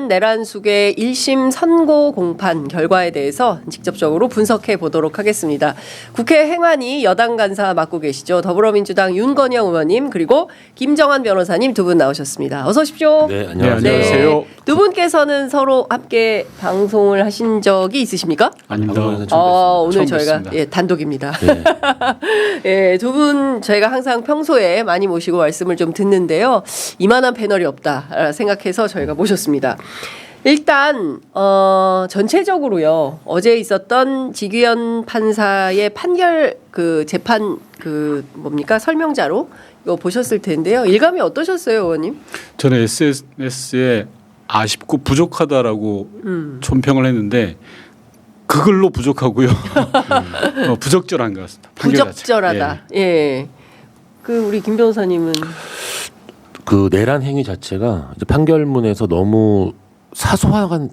내란숙의 1심 선고 공판 결과에 대해서 직접적으로 분석해 보도록 하겠습니다. 국회 행안위 여당 간사 맡고 계시죠. 더불어민주당 윤건영 의원님 그리고 김정한 변호사님 두 분 나오셨습니다. 어서 오십시오. 네, 안녕하세요. 네, 두 분께서는 서로 함께 방송을 하신 적이 있으십니까? 아닙니다. 오늘 저희가 단독입니다. 네. 두 분 저희가 항상 평소에 많이 모시고 말씀을 좀 듣는데요. 이만한 패널이 없다 생각해서 저희가 모셨습니다. 일단 전체적으로요. 어제 있었던 지규현 판사의 판결 그 재판 그 뭡니까 설명자로 이거 보셨을 텐데요. 일감이 어떠셨어요, 의원님? 저는 SNS에 아쉽고 부족하다라고 촌평을 했는데 그걸로 부족하고요. 부적절한 것 같습니다. 부적절하다. 예. 그 우리 김 변호사님은 그 내란 행위 자체가 이제 판결문에서 너무 사소한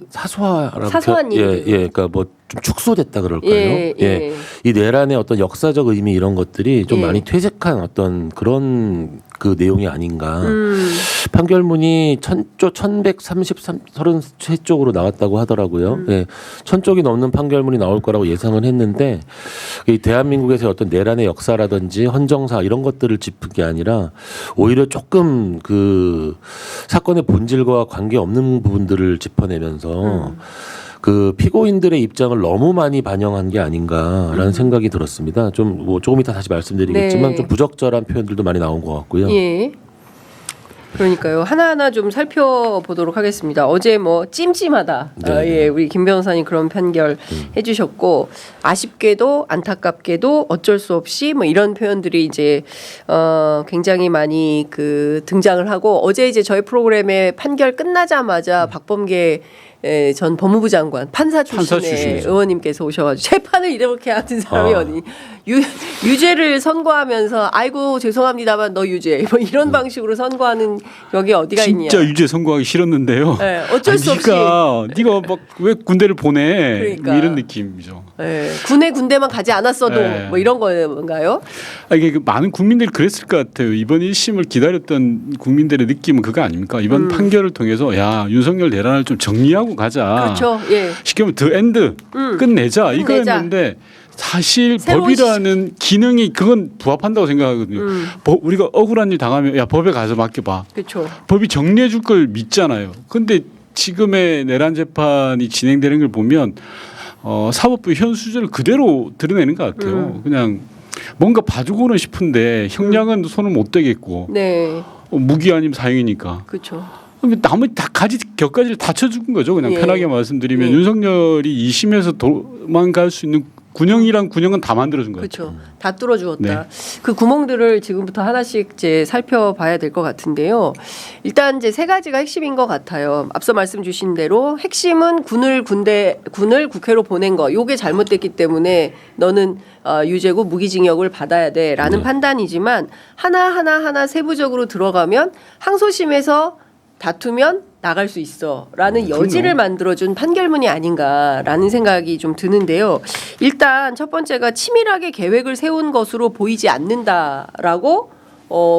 일들. 그러니까 뭐 좀 축소됐다 그럴까요? 예. 이 내란의 어떤 역사적 의미 이런 것들이 좀 많이 퇴색한 어떤 그런 그 내용이 아닌가. 판결문이 1133쪽으로 나왔다고 하더라고요. 1000쪽이 넘는 판결문이 나올 거라고 예상은 했는데 이 대한민국에서의 어떤 내란의 역사라든지 헌정사 이런 것들을 짚은 게 아니라 오히려 조금 그 사건의 본질과 관계 없는 부분들을 짚어내면서 그 피고인들의 입장을 너무 많이 반영한 게 아닌가라는 생각이 들었습니다. 좀 뭐 조금 이따 다시 말씀드리겠지만 좀 부적절한 표현들도 많이 나온 것 같고요. 예. 그러니까요. 하나하나 좀 살펴보도록 하겠습니다. 어제 뭐 찜찜하다. 우리 김 변호사님 그런 판결 해주셨고 아쉽게도 안타깝게도 어쩔 수 없이 뭐 이런 표현들이 이제 굉장히 많이 그 등장을 하고 어제 이제 저희 프로그램에 판결 끝나자마자 박범계 전 법무부 장관 판사 출신의 의원님께서 오셔가지고 재판을 이렇게 하는 사람이 어디 유죄를 선고하면서 아이고 죄송합니다만 너 유죄 뭐 이런 방식으로 선고하는 여기 어디가 있냐. 진짜 유죄 선고하기 싫었는데요. 네, 어쩔 수 없이. 네가 막 왜 군대를 보내? 그러니까. 뭐 이런 느낌이죠. 네, 군대만 가지 않았어도 뭐 이런 거인가요? 이게 많은 국민들이 그랬을 것 같아요. 이번 1심을 기다렸던 국민들의 느낌은 그거 아닙니까? 이번 판결을 통해서 야 윤석열 내란을 좀 정리하고 가자. 그렇죠. 예. 쉽게 말하면 더 엔드 끝내자 이거였는데 사실 법이라는 기능이 그건 부합한다고 생각하거든요. 우리가 억울한 일 당하면 야 법에 가서 맡겨봐. 그렇죠. 법이 정리해 줄 걸 믿잖아요. 근데 지금의 내란 재판이 진행되는 걸 보면 사법부 현 수준을 그대로 드러내는 것 같아요. 그냥 뭔가 봐주고는 싶은데 형량은 손을 못 대겠고 네. 무기 아니면 사형이니까. 그렇죠. 나머지 다 격가지를 다 쳐준 거죠. 그냥 편하게 말씀드리면 윤석열이 2심에서 도망갈 수 있는 군형이란 군형은 다 만들어준 거죠. 그렇죠. 다 뚫어주었다. 그 구멍들을 지금부터 하나씩 이제 살펴봐야 될 것 같은데요. 일단 이제 세 가지가 핵심인 것 같아요. 앞서 말씀 주신 대로 핵심은 군을 국회로 보낸 거. 요게 잘못됐기 때문에 너는 유죄고 무기징역을 받아야 돼라는 판단이지만 하나 세부적으로 들어가면 항소심에서 다투면 나갈 수 있어라는 여지를 만들어준 판결문이 아닌가라는 생각이 좀 드는데요. 일단 첫 번째가 치밀하게 계획을 세운 것으로 보이지 않는다라고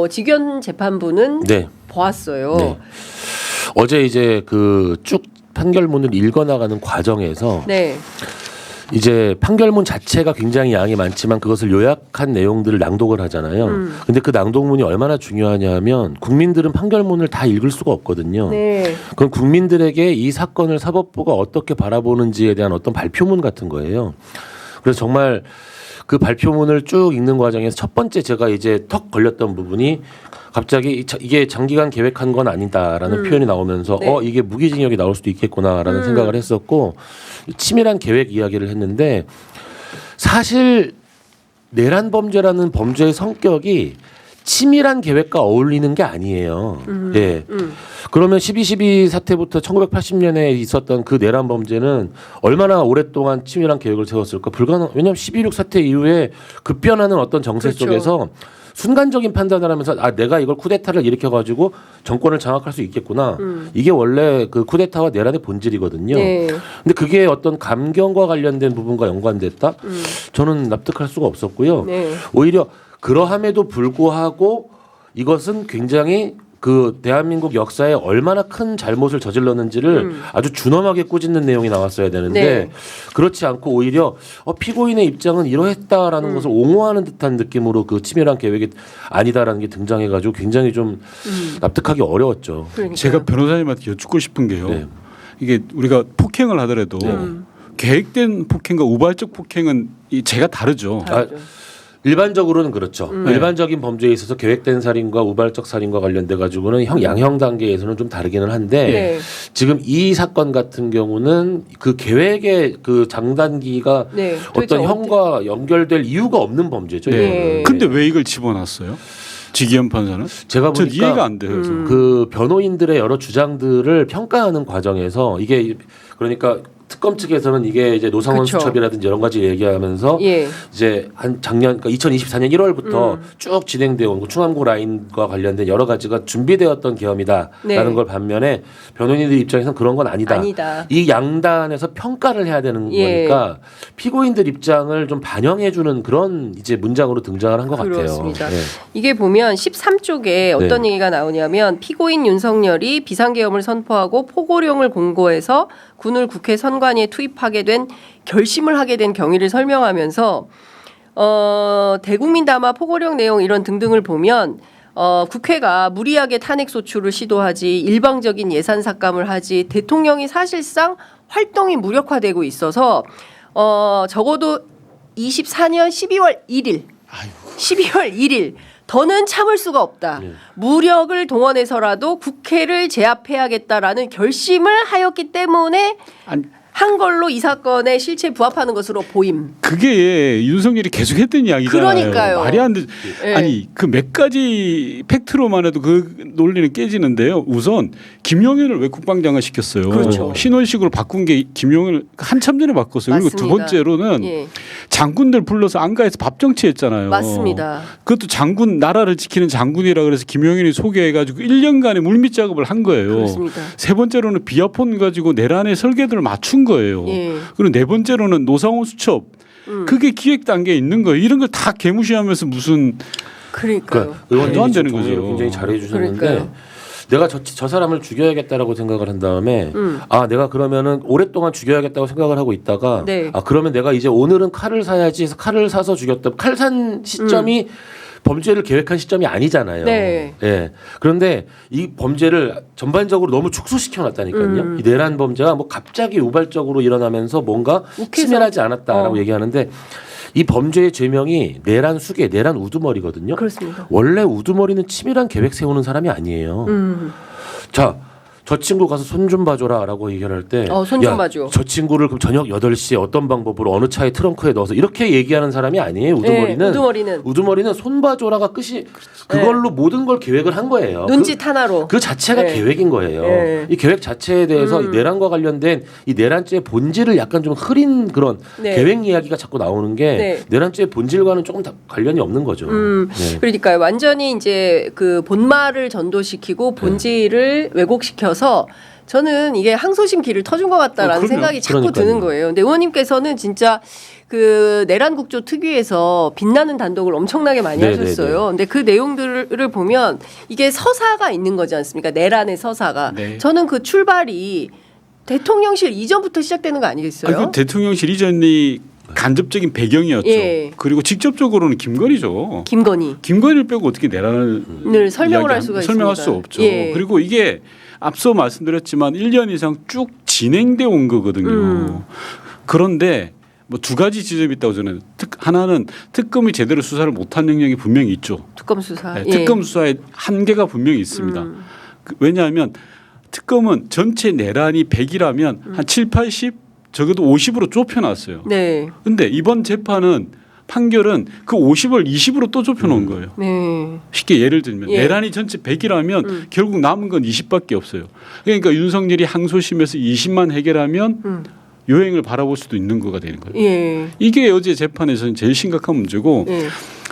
지규현 재판부는 보았어요. 네. 어제 이제 그 쭉 판결문을 읽어나가는 과정에서 이제 판결문 자체가 굉장히 양이 많지만 그것을 요약한 내용들을 낭독을 하잖아요. 근데 그 낭독문이 얼마나 중요하냐면 국민들은 판결문을 다 읽을 수가 없거든요. 그럼 국민들에게 이 사건을 사법부가 어떻게 바라보는지에 대한 어떤 발표문 같은 거예요. 그래서 정말 그 발표문을 쭉 읽는 과정에서 첫 번째 제가 이제 턱 걸렸던 부분이 갑자기 이게 장기간 계획한 건 아니다라는 표현이 나오면서 이게 무기징역이 나올 수도 있겠구나라는 생각을 했었고 치밀한 계획 이야기를 했는데 사실 내란 범죄라는 범죄의 성격이 치밀한 계획과 어울리는 게 아니에요. 그러면 12.12 사태부터 1980년에 있었던 그 내란 범죄는 얼마나 오랫동안 치밀한 계획을 세웠을까? 왜냐하면 12.16 사태 이후에 급변하는 어떤 정세 속에서 순간적인 판단을 하면서 내가 이걸 쿠데타를 일으켜가지고 정권을 장악할 수 있겠구나. 이게 원래 그 쿠데타와 내란의 본질이거든요. 근데 그게 어떤 감경과 관련된 부분과 연관됐다? 저는 납득할 수가 없었고요. 오히려 그러함에도 불구하고 이것은 굉장히 그 대한민국 역사에 얼마나 큰 잘못을 저질렀는지를 아주 준엄하게 꾸짖는 내용이 나왔어야 되는데 네. 그렇지 않고 오히려 피고인의 입장은 이러했다라는 것을 옹호하는 듯한 느낌으로 그 치밀한 계획이 아니다라는 게 등장해가지고 굉장히 좀 납득하기 어려웠죠. 그러니까요. 제가 변호사님한테 여쭙고 싶은 게요. 네. 이게 우리가 폭행을 하더라도 계획된 폭행과 우발적 폭행은 제가 다르죠. 다르죠. 일반적으로는 그렇죠. 일반적인 범죄에 있어서 계획된 살인과 우발적 살인과 관련돼 가지고는 양형 단계에서는 좀 다르기는 한데 네. 지금 이 사건 같은 경우는 그 계획의 그 장단기가 네. 도대체 어떤 형과 연결될 이유가 없는 범죄죠. 네. 네. 근데 왜 이걸 집어넣었어요? 지기현 판사는? 제가 전 보니까 이해가 안 돼요. 그래서. 그 변호인들의 여러 주장들을 평가하는 과정에서 이게 그러니까 특검 측에서는 이게 이제 노상원 그쵸. 수첩이라든지 여러 가지 얘기하면서 예. 이제 한 작년 그러니까 2024년 1월부터 쭉 진행되어 온 충암고 라인과 관련된 여러 가지가 준비되었던 계엄이다라는 네. 걸 반면에 변호인들 입장에서는 그런 건 아니다. 이 양단에서 평가를 해야 되는 예. 거니까 피고인들 입장을 좀 반영해주는 그런 이제 문장으로 등장을 한 것 같아요. 그렇습니다. 네. 이게 보면 13쪽에 어떤 얘기가 나오냐면 피고인 윤석열이 비상계엄을 선포하고 포고령을 공고해서 군을 국회 선관위에 투입하게 된 결심을 하게 된 경위를 설명하면서 대국민 담화 포고령 내용 이런 등등을 보면 국회가 무리하게 탄핵 소추를 시도하지 일방적인 예산 삭감을 하지 대통령이 사실상 활동이 무력화되고 있어서 적어도 24년 12월 1일 12월 1일 더는 참을 수가 없다. 무력을 동원해서라도 국회를 제압해야겠다라는 결심을 하였기 때문에 한 걸로 이 사건의 실체에 부합하는 것으로 보임. 그게 윤석열이 계속 했던 이야기잖아요. 그러니까요. 말이 안 돼. 네. 아니 그 몇 가지 팩트로만 해도 그 논리는 깨지는데요. 우선 김용현을 왜 국방장관 시켰어요. 그렇죠. 신원식으로 바꾼 게 김용현을 한참 전에 바꿨어요. 맞습니다. 그리고 두 번째로는 예. 장군들 불러서 안가에서 밥 정치했잖아요. 맞습니다. 그것도 장군 나라를 지키는 장군이라 그래서 김용현이 소개해가지고 1년간의 물밑 작업을 한 거예요. 그렇습니다. 세 번째로는 비아폰 가지고 내란의 설계도를 맞춘 거예요. 예. 그리고 네 번째로는 노상원 수첩 그게 기획 단계에 있는 거예요. 이런 걸 다 개무시하면서 무슨 그러니까요. 그러니까 의원님이 안 되는 정리를 거죠. 굉장히 잘해 주셨는데 그러니까요. 내가 저 사람을 죽여야겠다라고 생각을 한 다음에 내가 그러면은 오랫동안 죽여야겠다고 생각을 하고 있다가 네. 그러면 내가 이제 오늘은 칼을 사야지 해서 칼을 사서 죽였다. 칼 산 시점이 범죄를 계획한 시점이 아니잖아요. 네. 예. 그런데 이 범죄를 전반적으로 너무 축소시켜 놨다니까요. 이 내란 범죄가 뭐 갑자기 우발적으로 일어나면서 뭔가 욱해서. 치밀하지 않았다라고 얘기하는데 이 범죄의 죄명이 내란 수계, 내란 우두머리거든요. 그렇습니다. 원래 우두머리는 치밀한 계획 세우는 사람이 아니에요. 자, 저 친구 가서 손 좀 봐줘라라고 얘기할 때, 손 좀 봐줘. 저 친구를 그럼 저녁 8시에 어떤 방법으로 어느 차에 트렁크에 넣어서 이렇게 얘기하는 사람이 아니에요. 우두머리는 네, 우두머리는 손 봐줘라가 끝이 그걸로 모든 걸 계획을 한 거예요. 눈짓 하나로. 그 자체가 네. 계획인 거예요. 네. 이 계획 자체에 대해서 이 내란과 관련된 이 내란죄의 본질을 약간 좀 흐린 그런 네. 계획 이야기가 자꾸 나오는 게 네. 내란죄의 본질과는 조금 다 관련이 없는 거죠. 네. 그러니까요. 완전히 이제 그 본말을 전도시키고 본질을 왜곡시켜서 저는 이게 항소심 길을 터준 것 같다라는 그럼요. 생각이 자꾸 그러니까요. 드는 거예요. 근데 의원님께서는 진짜 그 내란 국조 특위에서 빛나는 단독을 엄청나게 많이 네네네. 하셨어요. 근데 그 내용들을 보면 이게 서사가 있는 거지 않습니까? 내란의 서사가. 네. 저는 그 출발이 대통령실 이전부터 시작되는 거 아니겠어요? 그 대통령실 이전이 간접적인 배경이었죠. 예. 그리고 직접적으로는 김건희죠. 김건희를 빼고 어떻게 내란을 설명을 할 수가 설명할 있습니다. 수 없죠. 예. 그리고 이게 앞서 말씀드렸지만 1년 이상 쭉 진행돼 온 거거든요. 그런데 뭐 두 가지 지점이 있다고 저는 하나는 특검이 제대로 수사를 못한 영역이 분명히 있죠. 특검 수사. 네, 예. 특검 수사의 한계가 분명히 있습니다. 왜냐하면 특검은 전체 내란이 100이라면 한 7, 80 적어도 50으로 좁혀놨어요. 네. 근데 이번 재판은 판결은 그 50을 20으로 또 좁혀놓은 거예요. 네. 쉽게 예를 들면 예. 내란이 전체 100이라면 결국 남은 건 20밖에 없어요. 그러니까 윤석열이 항소심에서 20만 해결하면 요행을 바라볼 수도 있는 거가 되는 거예요. 예. 이게 어제 재판에서는 제일 심각한 문제고 예.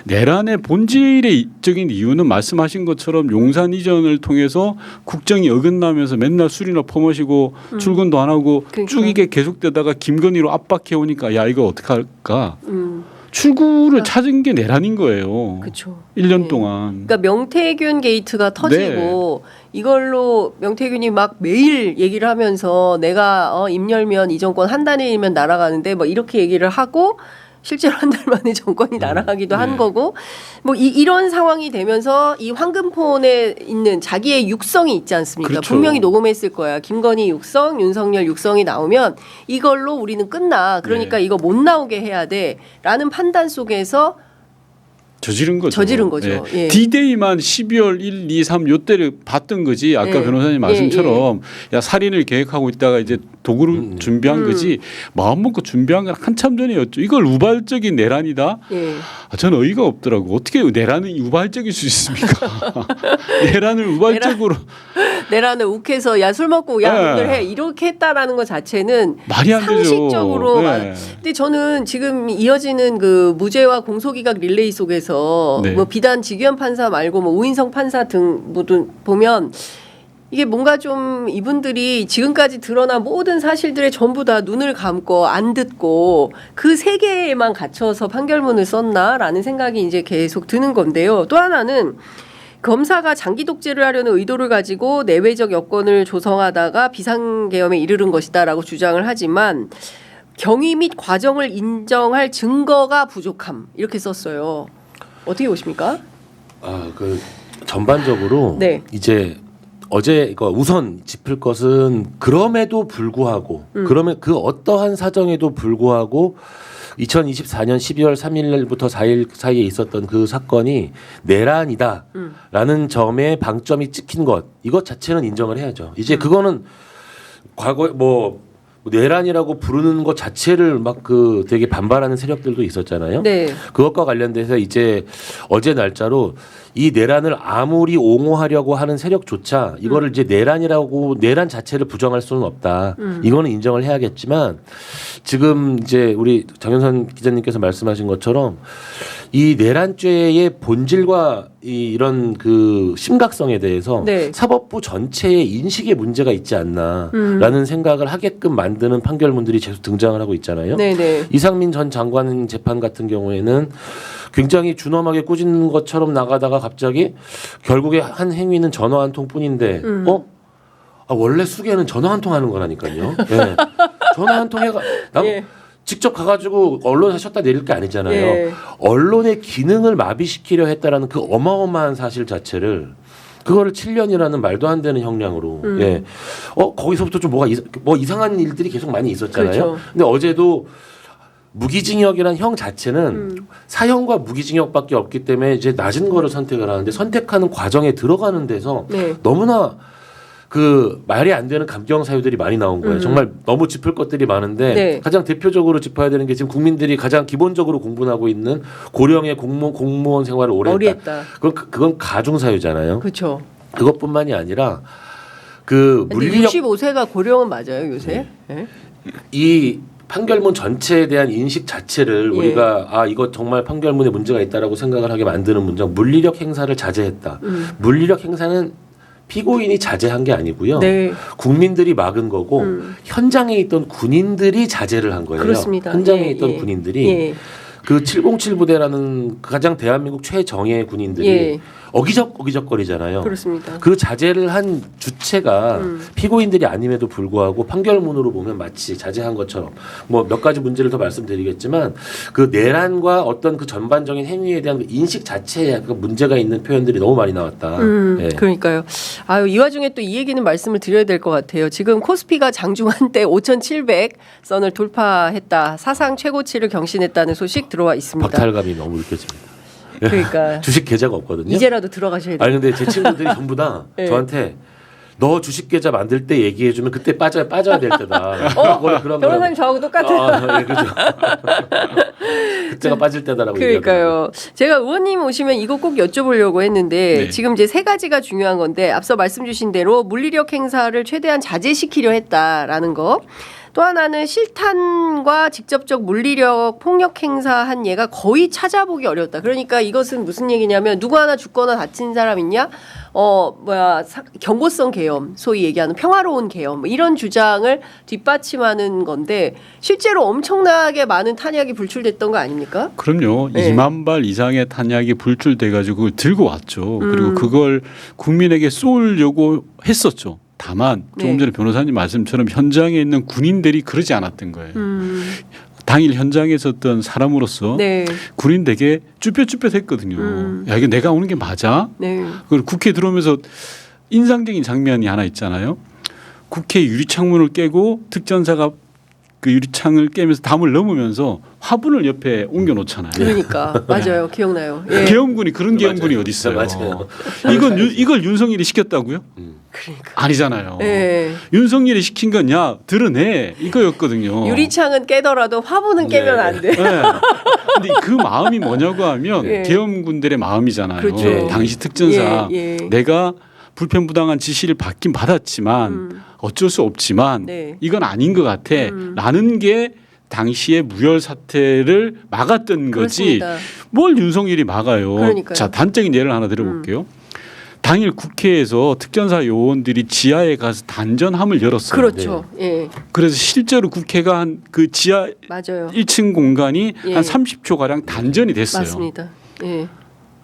내란의 본질적인 이유는 말씀하신 것처럼 용산 이전을 통해서 국정이 어긋나면서 맨날 술이나 퍼마시고 출근도 안 하고 그러니까. 쭉 이게 계속되다가 김건희로 압박해 오니까 야 이거 어떡할까. 출구를 찾은 게 내란인 거예요. 그렇죠. 1년 네. 동안. 그러니까 명태균 게이트가 터지고 이걸로 명태균이 막 매일 얘기를 하면서 내가 입 열면 이 정권 한 달이면 날아가는데 뭐 이렇게 얘기를 하고 실제로 한 달 만에 정권이 날아가기도 한 거고 뭐 이런 상황이 되면서 이 황금폰에 있는 자기의 육성이 있지 않습니까? 그렇죠. 분명히 녹음했을 거야. 김건희 육성, 윤석열 육성이 나오면 이걸로 우리는 끝나. 그러니까 이거 못 나오게 해야 돼라는 판단 속에서 저지른 거죠. 예. D-Day만 12월 1, 2, 3 요때를 봤던 거지. 아까 변호사님 말씀처럼 야 살인을 계획하고 있다가 이제 도구를 준비한 거지. 마음 먹고 준비한 건 한참 전이었죠. 이걸 우발적인 내란이다. 저는 어이가 없더라고. 어떻게 내란은 우발적일 수 있습니까? 내란을 우발적으로 내란을 욱해서 야 술 먹고 야 오늘 해 이렇게 했다라는 것 자체는 말이 안 상식적으로 되죠. 근데 저는 지금 이어지는 그 무죄와 공소기각 릴레이 속에서 뭐 비단 지규현 판사 말고 뭐 우인성 판사 등 모두 보면 이게 뭔가 좀 이분들이 지금까지 드러난 모든 사실들에 전부 다 눈을 감고 안 듣고 그 세계에만 갇혀서 판결문을 썼나라는 생각이 이제 계속 드는 건데요. 또 하나는 검사가 장기 독재를 하려는 의도를 가지고 내외적 여건을 조성하다가 비상계엄에 이르른 것이다라고 주장을 하지만 경위 및 과정을 인정할 증거가 부족함 이렇게 썼어요. 어떻게 보십니까? 그 전반적으로 네. 이제 어제 이거 우선 짚을 것은 그럼에도 불구하고 그러면 그 어떠한 사정에도 불구하고 2024년 12월 3일부터 4일 사이에 있었던 그 사건이 내란이다라는 점에 방점이 찍힌 것 이것 자체는 인정을 해야죠. 이제 그거는 과거에 뭐 내란이라고 부르는 것 자체를 막 그 되게 반발하는 세력들도 있었잖아요. 네. 그것과 관련돼서 이제 어제 날짜로 이 내란을 아무리 옹호하려고 하는 세력조차 이거를 이제 내란이라고 내란 자체를 부정할 수는 없다. 이거는 인정을 해야겠지만 지금 이제 우리 장윤선 기자님께서 말씀하신 것처럼 이 내란죄의 본질과 이런 그 심각성에 대해서 네. 사법부 전체의 인식에 문제가 있지 않나라는 생각을 하게끔 만드는 판결문들이 계속 등장을 하고 있잖아요. 네네. 이상민 전 장관 재판 같은 경우에는 굉장히 준엄하게 꾸짖는 것처럼 나가다가 갑자기 결국에 한 행위는 전화 한 통뿐인데 원래 수개는 전화 한 통 하는 거라니까요. 예. 전화 한 통에 직접 가가지고 언론사 셨다 내릴 게 아니잖아요. 예. 언론의 기능을 마비시키려 했다라는 그 어마어마한 사실 자체를 그거를 7년이라는 말도 안 되는 형량으로 거기서부터 좀 뭐 이상한 일들이 계속 많이 있었잖아요. 그렇죠. 근데 어제도 무기징역이란 형 자체는 사형과 무기징역밖에 없기 때문에 이제 낮은 거를 선택을 하는데 선택하는 과정에 들어가는 데서 너무나 그 말이 안 되는 감경 사유들이 많이 나온 거예요. 정말 너무 짚을 것들이 많은데 가장 대표적으로 짚어야 되는 게 지금 국민들이 가장 기본적으로 공분하고 있는 고령의 공무원 생활을 오래 했다. 그건 가중 사유잖아요. 그렇죠. 그것뿐만이 아니라 그 물리력 65세가 고령은 맞아요 요새. 네. 이 판결문 전체에 대한 인식 자체를 우리가 이거 정말 판결문에 문제가 있다라고 생각을 하게 만드는 문장 물리력 행사를 자제했다. 물리력 행사는 피고인이 자제한 게 아니고요. 국민들이 막은 거고 현장에 있던 군인들이 자제를 한 거예요. 그렇습니다. 현장에 있던 군인들이 그 707 부대라는 가장 대한민국 최정예 군인들이 어기적거리잖아요. 그렇습니다. 그 자제를 한 주체가 피고인들이 아님에도 불구하고 판결문으로 보면 마치 자제한 것처럼 뭐 몇 가지 문제를 더 말씀드리겠지만 그 내란과 어떤 그 전반적인 행위에 대한 그 인식 자체에 그 문제가 있는 표현들이 너무 많이 나왔다. 그러니까요. 이 와중에 또 이 얘기는 말씀을 드려야 될 것 같아요. 지금 코스피가 장중 한때 5,700선을 돌파했다. 사상 최고치를 경신했다는 소식 들어와 있습니다. 박탈감이 너무 느껴집니다. 그러니까 주식 계좌가 없거든요. 이제라도 들어가셔야 돼요. 아니 근데 제 친구들이 전부 다 저한테 너 주식 계좌 만들 때 얘기해주면 그때 빠져야 될 때다. 변호사님 저하고 똑같아요. 그렇죠. 그때가 빠질 때다라고 그러니까요. 얘기하더라고요. 제가 의원님 오시면 이거 꼭 여쭤보려고 했는데 지금 이제 세 가지가 중요한 건데 앞서 말씀 주신 대로 물리력 행사를 최대한 자제시키려 했다라는 거. 또 하나는 실탄과 직접적 물리력 폭력 행사한 예가 거의 찾아보기 어렵다. 그러니까 이것은 무슨 얘기냐면 누구 하나 죽거나 다친 사람 있냐? 경고성 계엄, 소위 얘기하는 평화로운 계엄 뭐 이런 주장을 뒷받침하는 건데 실제로 엄청나게 많은 탄약이 불출됐던 거 아닙니까? 그럼요. 네. 2만 발 이상의 탄약이 불출돼가지고 그걸 들고 왔죠. 그리고 그걸 국민에게 쏘려고 했었죠. 다만 조금 전에 변호사님 말씀처럼 현장에 있는 군인들이 그러지 않았던 거예요. 당일 현장에 있었던 사람으로서 네. 군인 되게 쭈뼛쭈뼛했거든요. 야 이게 내가 오는 게 맞아? 네. 그리고 국회 들어오면서 인상적인 장면이 하나 있잖아요. 국회 유리창문을 깨고 특전사가 그 유리창을 깨면서 담을 넘으면서 화분을 옆에 옮겨 놓잖아요. 그러니까 맞아요. 기억나요. 예. 계엄군이 그런 계엄군이 어디 있어요? 맞아요. 이걸 윤석열이 시켰다고요? 그러니까. 아니잖아요. 예. 윤석열이 시킨 건 야 드러내 이거였거든요. 유리창은 깨더라도 화분은 깨면 안 돼. 네. 근데 그 마음이 뭐냐고 하면 예. 계엄군들의 마음이잖아요. 그렇죠. 당시 특전사 예, 예. 내가 불편부당한 지시를 받긴 받았지만 어쩔 수 없지만 네. 이건 아닌 것 같아. 라는 게 당시의 무혈 사태를 막았던 거지. 그렇습니다. 뭘 윤석열이 막아요. 그러니까요. 자 단적인 예를 하나 들어볼게요. 당일 국회에서 특전사 요원들이 지하에 가서 단전함을 열었어요. 그렇죠. 예. 그래서 실제로 국회가 한 그 지하 맞아요. 1층 공간이 예. 한 30초 가량 단전이 됐어요. 맞습니다. 예.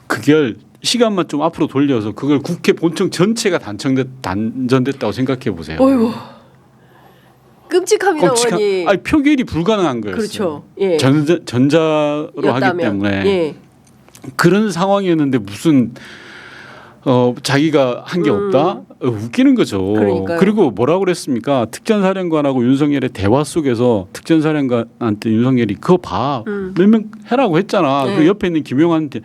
그걸 시간만 좀 앞으로 돌려서 그걸 국회 본청 전체가 단전됐다고 생각해 보세요. 어이구. 끔찍합니다, 어머니. 아니 표결이 불가능한 거였어요. 그렇죠. 예. 전자로 하기 였다면. 때문에 예. 그런 상황이었는데 무슨 자기가 한 게 없다? 웃기는 거죠. 그러니까요. 그리고 뭐라고 그랬습니까? 특전사령관하고 윤석열의 대화 속에서 특전사령관한테 윤석열이 그거 봐. 몇 명 해라고 했잖아. 네. 그 옆에 있는 김용환한테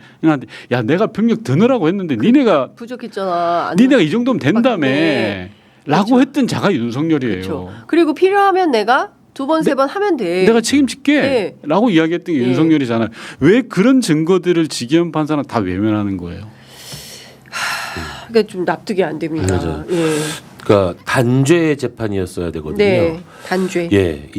야 내가 병력 더 넣으라고 했는데 니네가 부족했잖아. 니네가 이 정도면 된다며. 네. 라고 그렇죠. 했던 자가 윤석열이에요. 그렇죠. 그리고 필요하면 내가 두 번, 세 번 하면 돼. 내가 책임질게 네. 라고 이야기했던 게 네. 윤석열이잖아요. 왜 그런 증거들을 지기현 판사는 다 외면하는 거예요? 그러니까 좀 납득이 안 됩니다. 맞아요. 예. 그러니까 단죄 재판이었어야 되거든요. 네. 단죄. 예,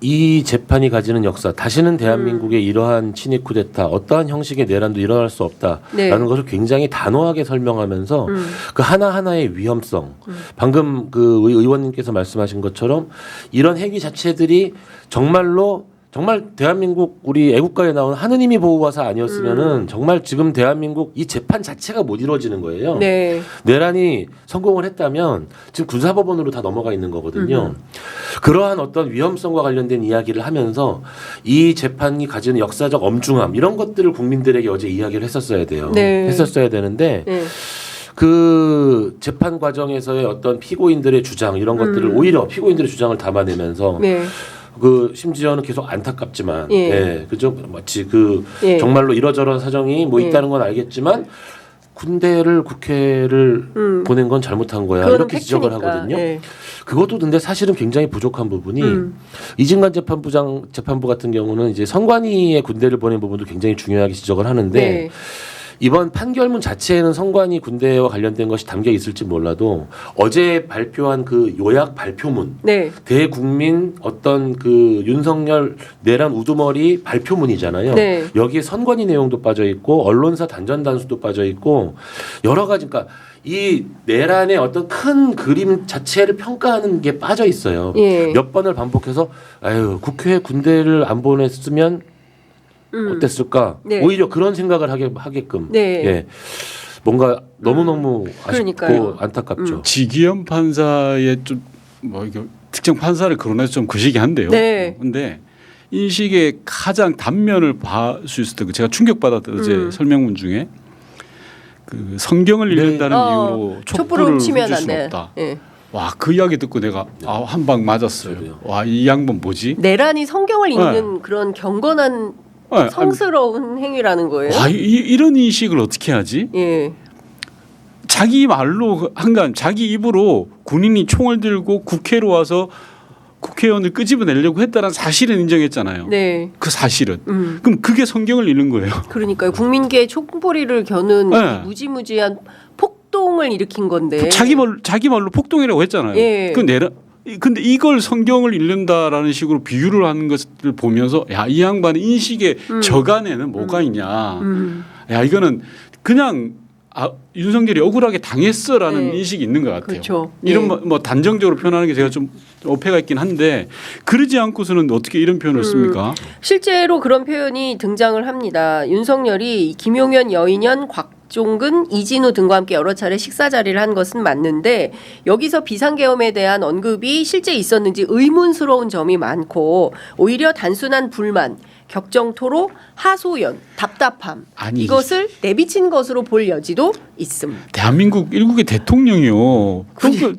이 재판이 가지는 역사, 다시는 대한민국에 이러한 친위 쿠데타, 어떠한 형식의 내란도 일어날 수 없다라는 네. 것을 굉장히 단호하게 설명하면서 그 하나하나의 위험성, 방금 그 의원님께서 말씀하신 것처럼 이런 행위 자체들이 정말 대한민국 우리 애국가에 나온 하느님이 보호하사 아니었으면은 정말 지금 대한민국 이 재판 자체가 못 이루어지는 거예요. 네. 내란이 성공을 했다면 지금 군사법원으로 다 넘어가 있는 거거든요. 그러한 어떤 위험성과 관련된 이야기를 하면서 이 재판이 가지는 역사적 엄중함 이런 것들을 국민들에게 어제 이야기를 했었어야 돼요. 네. 했었어야 되는데 네. 그 재판 과정에서의 어떤 피고인들의 주장 이런 것들을 오히려 피고인들의 주장을 담아내면서 네. 그 심지어는 계속 안타깝지만, 예. 예, 그죠? 마치 그 예. 정말로 이러저러한 사정이 뭐 예. 있다는 건 알겠지만 군대를 국회를 보낸 건 잘못한 거야 그거는 이렇게 지적을 팩트니까. 하거든요. 예. 그것도 근데 사실은 굉장히 부족한 부분이 이진관 재판부 같은 경우는 이제 선관위의 군대를 보낸 부분도 굉장히 중요하게 지적을 하는데. 네. 이번 판결문 자체에는 선관위 군대와 관련된 것이 담겨 있을지 몰라도 어제 발표한 그 요약 발표문 네. 대국민 어떤 그 윤석열 내란 우두머리 발표문이잖아요. 네. 여기에 선관위 내용도 빠져 있고 언론사 단전 단수도 빠져 있고 여러 가지 그러니까 이 내란의 어떤 큰 그림 자체를 평가하는 게 빠져 있어요. 예. 몇 번을 반복해서 아유 국회에 군대를 안 보냈으면 어땠을까? 네. 오히려 그런 생각을 하게끔. 네. 예. 뭔가 너무너무 아쉽고 그러니까요. 안타깝죠. 지기현 판사의 좀 뭐 이게 특정 판사를 거론해서 좀 거시기 한데요. 네. 근데 인식의 가장 단면을 볼 수 있었던 그 제가 충격받았던 어제 설명문 중에 그 성경을 읽는다는 이유로 촛불을 훔치면 훔칠 안 수는 돼. 없다. 예. 와 그 이야기 듣고 내가 한 방 맞았어요. 저도요. 와 이 양반 뭐지? 내란이 성경을 읽는 그런 경건한 네, 성스러운 행위라는 거예요. 와 이런 인식을 어떻게 하지? 예. 자기 말로 한간 자기 입으로 군인이 총을 들고 국회로 와서 국회의원을 끄집어내려고 했다는 사실은 인정했잖아요. 네. 그 사실은. 그럼 그게 성경을 읽는 거예요. 그러니까 국민계의 촛불이를 겨눈 네. 무지무지한 폭동을 일으킨 건데. 자기 말로 폭동이라고 했잖아요. 예. 근데 이걸 성경을 읽는다라는 식으로 비유를 하는 것을 보면서 야, 이 양반의 인식의 저간에는 뭐가 있냐. 야, 이거는 그냥 윤석열이 억울하게 당했어라는 네. 인식이 있는 것 같아요. 그렇죠. 이런 네. 뭐 단정적으로 표현하는 게 제가 좀 어폐가 있긴 한데 그러지 않고서는 어떻게 이런 표현을 씁니까? 실제로 그런 표현이 등장을 합니다. 윤석열이 김용현, 여인현, 곽종근, 이진우 등과 함께 여러 차례 식사 자리를 한 것은 맞는데 여기서 비상계엄에 대한 언급이 실제 있었는지 의문스러운 점이 많고 오히려 단순한 불만, 격정토로, 하소연, 답답함 아니, 이것을 내비친 것으로 볼 여지도 있음. 대한민국 일국의 대통령이요.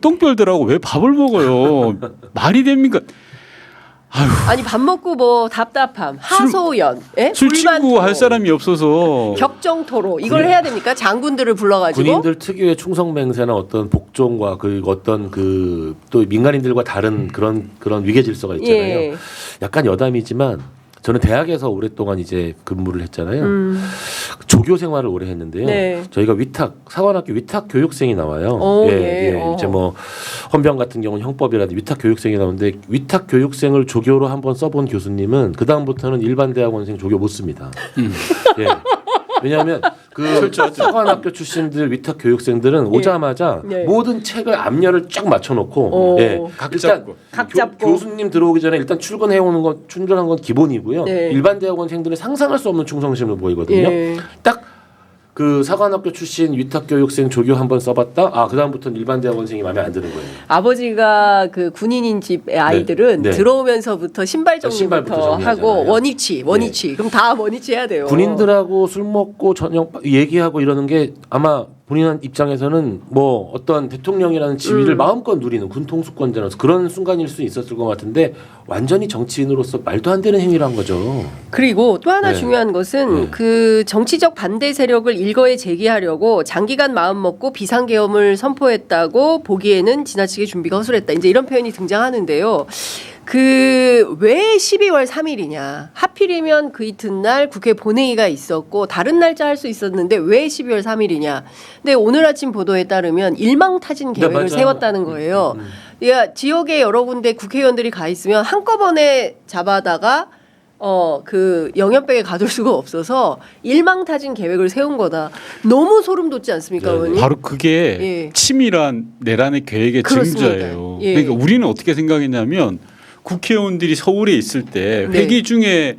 똥별들하고 왜 밥을 먹어요? 말이 됩니까? 아니 밥 먹고 뭐 답답함, 하소연, 술 불만 친구 할 토로, 사람이 없어서 격정토로 이걸 해야 됩니까? 장군들을 불러가지고 군인들 특유의 충성맹세나 어떤 복종과 그리고 어떤 그 또 민간인들과 다른 그런 위계 질서가 있잖아요. 예. 약간 여담이지만 저는 대학에서 오랫동안 이제 근무를 했잖아요. 조교 생활을 오래 했는데요. 네. 저희가 사관학교 위탁 교육생이 나와요. 오, 예, 예. 이제 뭐 헌병 같은 경우는 형법이라든지 위탁 교육생이 나오는데 위탁 교육생을 조교로 한번 써본 교수님은 그 다음부터는 일반 대학원생 조교 못 씁니다. 예. 왜냐하면 그 사관학교 출신들 위탁 교육생들은 오자마자 네. 모든 책을 앞열을 쫙 맞춰놓고 예. 일단 각 잡고. 교수님 들어오기 전에 일단 출근해오는 건 충분한 건 기본이고요. 네. 일반 대학원생들은 상상할 수 없는 충성심을 보이거든요. 예. 딱 그 사관학교 출신 위탁교육생 조교 한번 써봤다. 그 다음부터는 일반 대학원생이 마음에 안 드는 거예요. 아버지가 그 군인인 집의 아이들은 네. 들어오면서부터 신발 신발부터 정리부터 하고 정리하잖아요. 원위치. 그럼 다 원위치 해야 돼요. 군인들하고 술 먹고 저녁 얘기하고 이러는 게 아마 본인 입장에서는 뭐 어떤 대통령이라는 지위를 마음껏 누리는 군 통수권자로서 그런 순간일 수 있었을 것 같은데 완전히 정치인으로서 말도 안 되는 행위를 한 거죠. 그리고 또 하나 네. 중요한 것은 네. 그 정치적 반대 세력을 일거에 제기하려고 장기간 마음 먹고 비상계엄을 선포했다고 보기에는 지나치게 준비가 허술했다. 이제 이런 표현이 등장하는데요. 그 왜 12월 3일이냐? 하필이면 그 이튿날 국회 본회의가 있었고 다른 날짜 할 수 있었는데 왜 12월 3일이냐? 근데 오늘 아침 보도에 따르면 일망타진 계획을 맞아요. 세웠다는 거예요. 그러니까 지역에 여러 군데 국회의원들이 가 있으면 한꺼번에 잡아다가 그 영연백에 가둘 수가 없어서 일망타진 계획을 세운 거다. 너무 소름 돋지 않습니까, 네, 의원님? 바로 그게 예. 치밀한 내란의 계획의 그렇습니다. 증거예요. 예. 그러니까 우리는 어떻게 생각했냐면 국회의원들이 서울에 있을 때 네. 회기 중에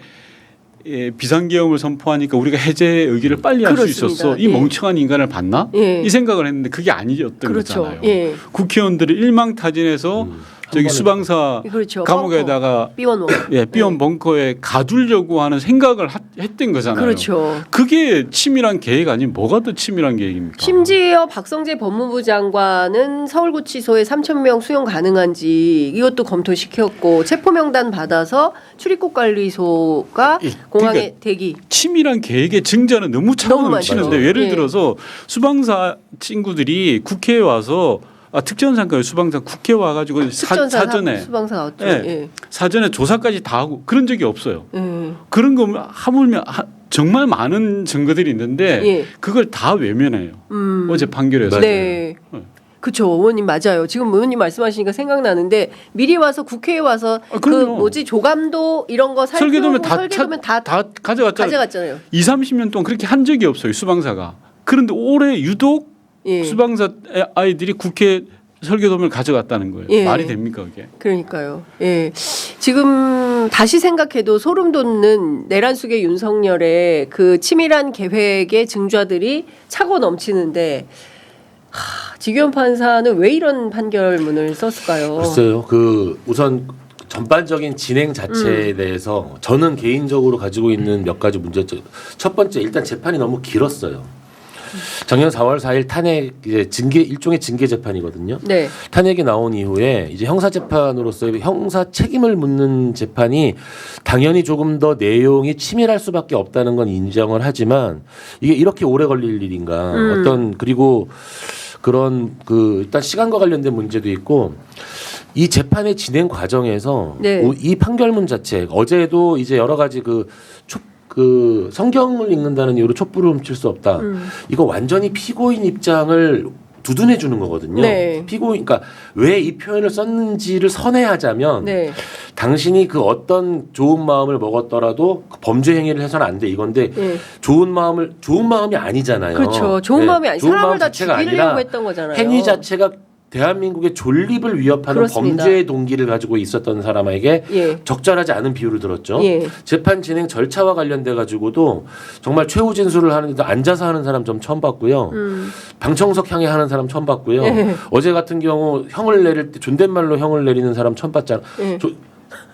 비상계엄을 선포하니까 우리가 해제 의기를 빨리 할 수 그렇습니다. 있었어. 이 예. 멍청한 인간을 봤나? 예. 이 생각을 했는데 그게 아니었던 그렇죠. 거잖아요. 예. 국회의원들을 일망타진해서 저기 수방사 그렇죠. 감옥에다가 B1 B1 벙커에 가두려고 하는 생각을 했던 거잖아요. 그렇죠. 그게 치밀한 계획 아니면 뭐가 더 치밀한 계획입니까? 심지어 박성재 법무부 장관은 서울구치소에 3,000명 수용 가능한지 이것도 검토시켰고 체포명단 받아서 출입국관리소가 공항에 그러니까 대기. 치밀한 계획의 증자는 너무 차고 너무 넘치는데 많죠. 예를 예. 들어서 수방사 친구들이 국회에 와서 특전사인가요? 수방사 국회 와가지고 특전사 사전에 수방사 왔죠. 예. 예. 사전에 조사까지 다 하고 그런 적이 없어요. 예. 그런 거 하물며 정말 많은 증거들이 있는데 예. 그걸 다 외면해요. 어제 판결에서. 네. 그렇죠. 의원님 맞아요. 지금 의원님 말씀하시니까 생각나는데 미리 와서 국회에 와서 그 그럼요. 뭐지 조감도 이런 거 살펴보고 설계도면 다 가져갔잖아요. 2, 30년 동안 그렇게 한 적이 없어요. 수방사가. 그런데 올해 유독 예. 수방사 아이들이 국회 설계도면을 가져갔다는 거예요. 예. 말이 됩니까 그게? 그러니까요. 예. 지금 다시 생각해도 소름 돋는 내란 속의 윤석열의 그 치밀한 계획의 증좌들이 차고 넘치는데 지규현 판사는 왜 이런 판결문을 썼을까요? 글쎄요. 그 우선 전반적인 진행 자체에 대해서 저는 개인적으로 가지고 있는 몇 가지 문제점. 첫 번째 일단 재판이 너무 길었어요. 작년 4월 4일 탄핵 이제 일종의 징계 재판이거든요. 네. 탄핵이 나온 이후에 이제 형사 재판으로서의 형사 책임을 묻는 재판이 당연히 조금 더 내용이 치밀할 수밖에 없다는 건 인정을 하지만 이게 이렇게 오래 걸릴 일인가? 그리고 그런 일단 시간과 관련된 문제도 있고 이 재판의 진행 과정에서 네. 이 판결문 자체 어제도 이제 여러 가지 그 성경을 읽는다는 이유로 촛불을 훔칠 수 없다. 이거 완전히 피고인 입장을 두둔해 주는 거거든요. 네. 그러니까 왜 이 표현을 썼는지를 선회하자면 네. 당신이 그 어떤 좋은 마음을 먹었더라도 그 범죄 행위를 해서는 안 돼 이건데 좋은 마음이 아니잖아요. 그렇죠. 좋은 마음이 아니 좋은 사람을 마음 다 자체가 죽이려고 아니라 했던 거잖아요. 행위 자체가 대한민국의 존립을 위협하는 그렇습니다. 범죄의 동기를 가지고 있었던 사람에게 적절하지 않은 비유를 들었죠. 재판 진행 절차와 관련돼 가지고도 정말 최후 진술을 하는데 앉아서 하는 사람 좀 처음 봤고요. 방청석 향해 하는 사람 처음 봤고요. 어제 같은 경우 형을 내릴 때 존댓말로 형을 내리는 사람 처음 봤잖아.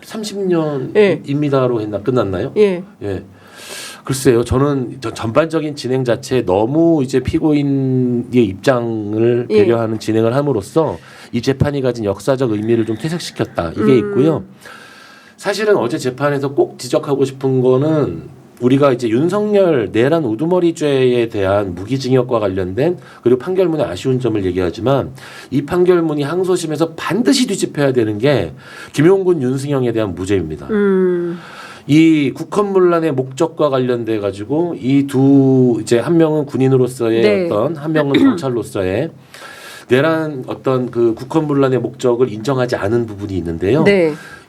30년입니다로 했나 끝났나요? 예. 글쎄요, 저는 전반적인 진행 자체에 너무 이제 피고인의 입장을 배려하는 진행을 함으로써 이 재판이 가진 역사적 의미를 좀 퇴색시켰다. 이게 있고요. 사실은 어제 재판에서 꼭 지적하고 싶은 거는 우리가 이제 윤석열 내란 우두머리죄에 대한 무기징역과 관련된 그리고 판결문의 아쉬운 점을 얘기하지만 이 판결문이 항소심에서 반드시 뒤집혀야 되는 게 김용군 윤승영에 대한 무죄입니다. 이 국헌문란의 목적과 관련돼 가지고 이 두 이제 한 명은 군인으로서의 어떤 한 명은 경찰로서의 내란 어떤 그 국헌문란의 목적을 인정하지 않은 부분이 있는데요.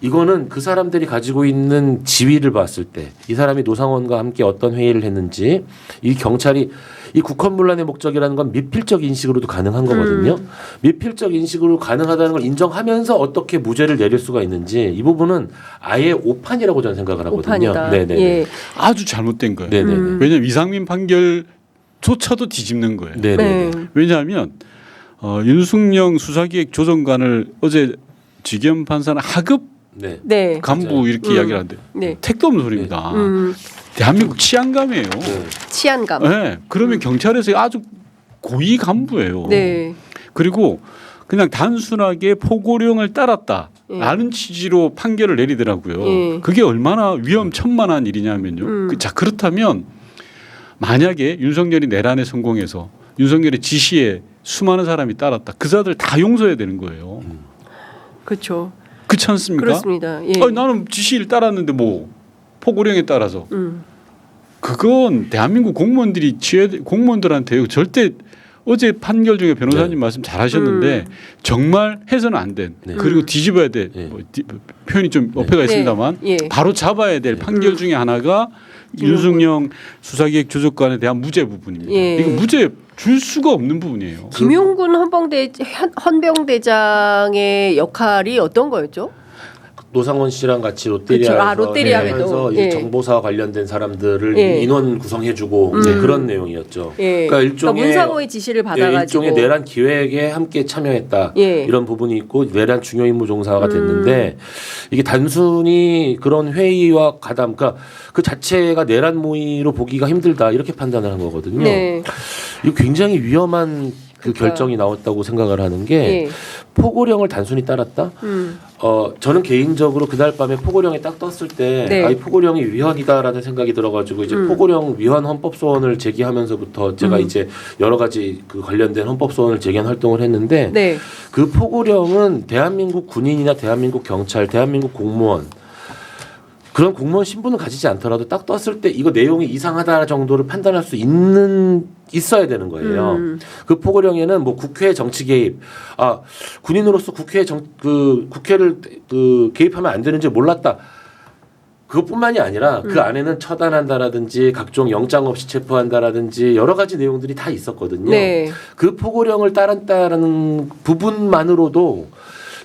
이거는 그 사람들이 가지고 있는 지위를 봤을 때 이 사람이 노상원과 함께 어떤 회의를 했는지 이 경찰이 이 국헌문란의 목적이라는 건 미필적 인식으로도 가능한 거거든요. 미필적 인식으로 가능하다는 걸 인정하면서 어떻게 무죄를 내릴 수가 있는지 이 부분은 아예 오판이라고 저는 생각을 하거든요. 네네. 예. 아주 잘못된 거예요. 네네. 왜냐하면 이상민 판결조차도 뒤집는 거예요. 네네. 왜냐하면 윤승영 수사기획 조정관을 어제 지겸 판사는 하급 간부 맞아요. 이렇게 이야기를 하는데 택도 없는 소리입니다. 대한민국 치안감이에요. 치안감. 네. 그러면 경찰에서 아주 고위 간부예요. 그리고 그냥 단순하게 포고령을 따랐다라는 취지로 판결을 내리더라고요. 그게 얼마나 위험천만한 일이냐면요. 자, 그렇다면 만약에 윤석열이 내란에 성공해서 윤석열의 지시에 수많은 사람이 따랐다. 그 자들 다 용서해야 되는 거예요. 그렇죠. 그렇지 않습니까? 그렇습니다. 나는 지시를 따랐는데 뭐 포고령에 따라서 그건 대한민국 공무원들한테 절대 어제 판결 중에 변호사님 말씀 잘하셨는데 정말 해서는 안 된 그리고 뒤집어야 될 표현이 좀 어폐가 있습니다만 바로 잡아야 될 판결 중에 하나가 윤승영 수사기획 조정관에 대한 무죄 부분입니다. 이거 무죄 줄 수가 없는 부분이에요. 김용군 헌병대장의 역할이 어떤 거였죠? 노상원 씨랑 같이 롯데리아에서 롯데리아에도 이제 정보사와 관련된 사람들을 인원 구성해주고 그런 내용이었죠. 그러니까 일종의 문상호의 지시를 받아가지고 일종의 내란 기획에 함께 참여했다 이런 부분이 있고 내란 중요 임무 종사가 됐는데 이게 단순히 그런 회의와 가담, 그러니까 그 자체가 내란 모의로 보기가 힘들다 이렇게 판단을 한 거거든요. 이거 굉장히 위험한 그 결정이 나왔다고 생각을 하는 게 포고령을 단순히 따랐다. 저는 개인적으로 그날 밤에 포고령이 딱 떴을 때 이 포고령이 위헌이다라는 생각이 들어가지고 이제 포고령 위헌 헌법 소원을 제기하면서부터 제가 이제 여러 가지 그 관련된 헌법 소원을 제기한 활동을 했는데 그 포고령은 대한민국 군인이나 대한민국 경찰, 대한민국 공무원 그런 공무원 신분을 가지지 않더라도 딱 떴을 때 이거 내용이 이상하다 정도를 판단할 수 있어야 되는 거예요. 그 포고령에는 뭐 국회 정치 개입, 군인으로서 국회를 개입하면 안 되는지 몰랐다. 그것뿐만이 아니라 그 안에는 처단한다라든지 각종 영장 없이 체포한다라든지 여러 가지 내용들이 다 있었거든요. 그 포고령을 따랐다라는 부분만으로도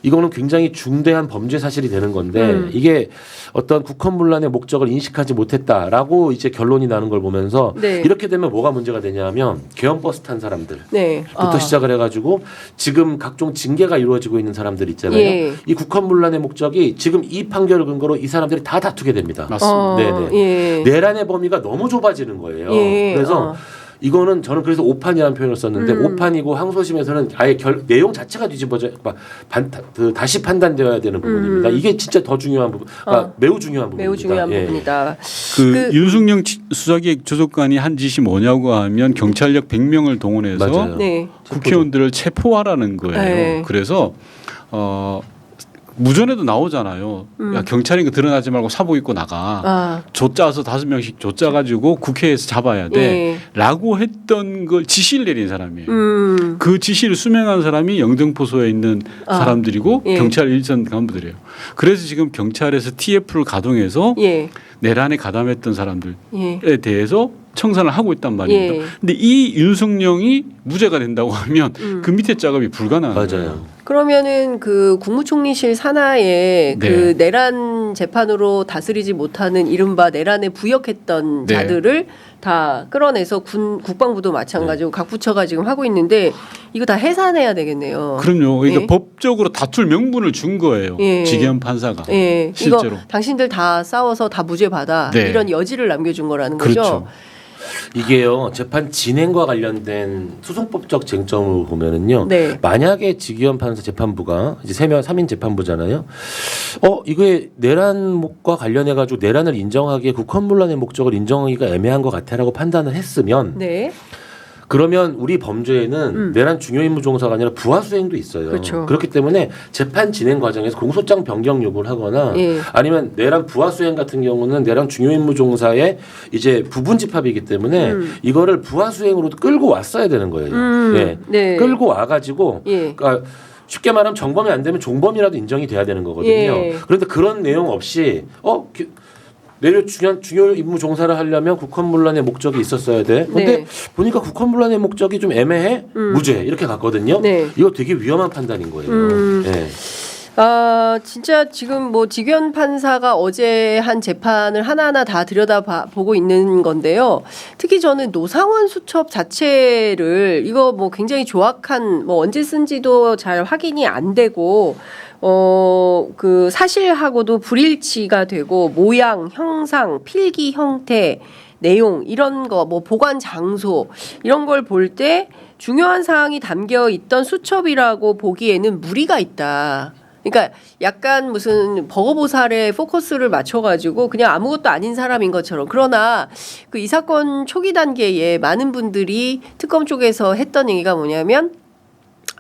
이거는 굉장히 중대한 범죄 사실이 되는 건데 이게 어떤 국헌문란의 목적을 인식하지 못했다라고 이제 결론이 나는 걸 보면서 이렇게 되면 뭐가 문제가 되냐면 계엄버스 탄 사람들부터 시작을 해가지고 지금 각종 징계가 이루어지고 있는 사람들 있잖아요. 이 국헌문란의 목적이 지금 이 판결을 근거로 이 사람들이 다 다투게 됩니다. 맞습니다. 내란의 범위가 너무 좁아지는 거예요. 그래서 이거는 저는 그래서 오판이라는 표현을 썼는데 오판이고 항소심에서는 아예 내용 자체가 뒤집어져 다시 판단되어야 되는 부분입니다. 이게 진짜 더 중요한 부분, 매우 중요한 부분입니다. 매우 중요한 부분이다. 그 윤승영 수사기획 조정관이 한 짓이 뭐냐고 하면 경찰력 100명을 동원해서 국회의원들을 체포하라는 거예요. 그래서 무전에도 나오잖아요. 야, 경찰인 거 드러나지 말고 사복 입고 나가. 조짜서 5명씩 조짜 가지고 국회에서 잡아야 돼. 라고 했던 걸 지시를 내린 사람이에요. 그 지시를 수행한 사람이 영등포소에 있는 사람들이고 경찰 일선 간부들이에요. 그래서 지금 경찰에서 TF를 가동해서 내란에 가담했던 사람들에 대해서 청산을 하고 있단 말입니다. 근데 이 윤석열이 무죄가 된다고 하면 그 밑에 작업이 불가능한 거예요. 그러면은 그 국무총리실 산하에 그 내란 재판으로 다스리지 못하는 이른바 내란에 부역했던 자들을 다 끌어내서 국방부도 마찬가지고 각 부처가 지금 하고 있는데 이거 다 해산해야 되겠네요. 그럼요. 그러니까 법적으로 다툴 명분을 준 거예요. 지기현 판사가 실제로. 이거 당신들 다 싸워서 다 무죄 받아 이런 여지를 남겨준 거라는 거죠. 그렇죠. 이게요 재판 진행과 관련된 소송법적 쟁점으로 보면은요 만약에 지기현 판사 재판부가 이제 3인 재판부잖아요. 이거에 내란과 관련해 가지고 내란을 인정하기에 국헌문란의 목적을 인정하기가 애매한 것 같아라고 판단을 했으면 그러면 우리 범죄에는 내란 중요임무 종사가 아니라 부하 수행도 있어요. 그렇죠. 그렇기 때문에 재판 진행 과정에서 공소장 변경 요구를 하거나 아니면 내란 부하 수행 같은 경우는 내란 중요임무 종사의 이제 부분 집합이기 때문에 이거를 부하 수행으로도 끌고 왔어야 되는 거예요. 끌고 와가지고 그러니까 쉽게 말하면 정범이 안 되면 종범이라도 인정이 돼야 되는 거거든요. 그런데 그런 내용 없이 내려 중요 임무 종사를 하려면 국헌문란의 목적이 있었어야 돼. 근데 보니까 국헌문란의 목적이 좀 애매해. 무죄 이렇게 갔거든요. 이거 되게 위험한 판단인 거예요. 진짜 지금 뭐 지기현 판사가 어제 한 재판을 하나하나 다 들여다보고 있는 건데요. 특히 저는 노상원 수첩 자체를 이거 뭐 굉장히 조악한 뭐 언제 쓴지도 잘 확인이 안 되고 그 사실하고도 불일치가 되고 모양, 형상, 필기 형태, 내용 이런 거 뭐 보관 장소 이런 걸 볼 때 중요한 사항이 담겨 있던 수첩이라고 보기에는 무리가 있다. 그러니까 약간 무슨 버거보살에 포커스를 맞춰가지고 그냥 아무것도 아닌 사람인 것처럼. 그러나 그 이 사건 초기 단계에 많은 분들이 특검 쪽에서 했던 얘기가 뭐냐면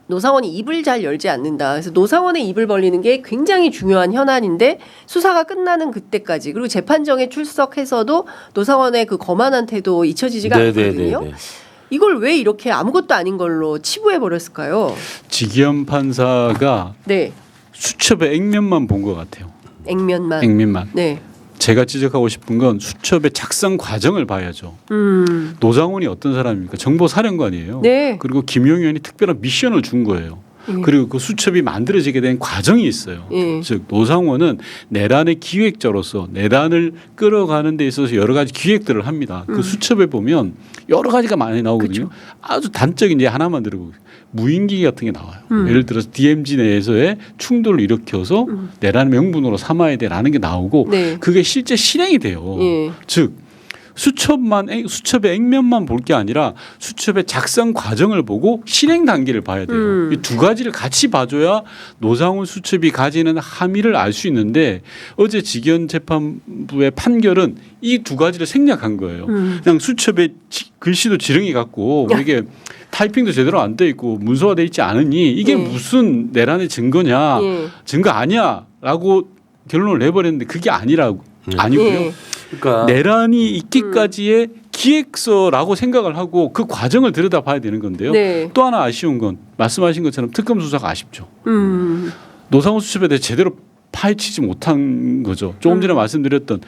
노상원이 입을 잘 열지 않는다. 그래서 노상원의 입을 벌리는 게 굉장히 중요한 현안인데 수사가 끝나는 그때까지 그리고 재판정에 출석해서도 노상원의 그 거만한 태도 잊혀지지가 않거든요. 이걸 왜 이렇게 아무것도 아닌 걸로 치부해 버렸을까요? 지기현 판사가 수첩의 액면만 본 것 같아요. 액면만. 제가 지적하고 싶은 건 수첩의 작성 과정을 봐야죠. 노상원이 어떤 사람입니까? 정보사령관이에요. 그리고 김용현이 특별한 미션을 준 거예요. 그리고 그 수첩이 만들어지게 된 과정이 있어요. 즉 노상원은 내란의 기획자로서 내란을 끌어가는 데 있어서 여러 가지 기획들을 합니다. 그 수첩에 보면 여러 가지가 많이 나오거든요. 아주 단적인 예 하나만 들고 무인기 같은 게 나와요. 예를 들어서 DMZ 내에서의 충돌을 일으켜서 내란 명분으로 삼아야 돼라는 게 나오고 그게 실제 실행이 돼요. 즉 수첩의 액면만 볼 게 아니라 수첩의 작성 과정을 보고 실행 단계를 봐야 돼요. 이 두 가지를 같이 봐줘야 노상원 수첩이 가지는 함의를 알 수 있는데 어제 지기현 재판부의 판결은 이 두 가지를 생략한 거예요. 그냥 수첩에 글씨도 지렁이 같고 이게 타이핑도 제대로 안 돼 있고 문서화돼 있지 않으니 이게 무슨 내란의 증거냐 증거 아니야라고 결론을 내버렸는데 그게 아니고요. 그러니까 내란이 있기까지의 기획서라고 생각을 하고 그 과정을 들여다봐야 되는 건데요. 또 하나 아쉬운 건 말씀하신 것처럼 특검 수사가 아쉽죠. 노상원 수첩에 대해 제대로 파헤치지 못한 거죠. 조금 전에 말씀드렸던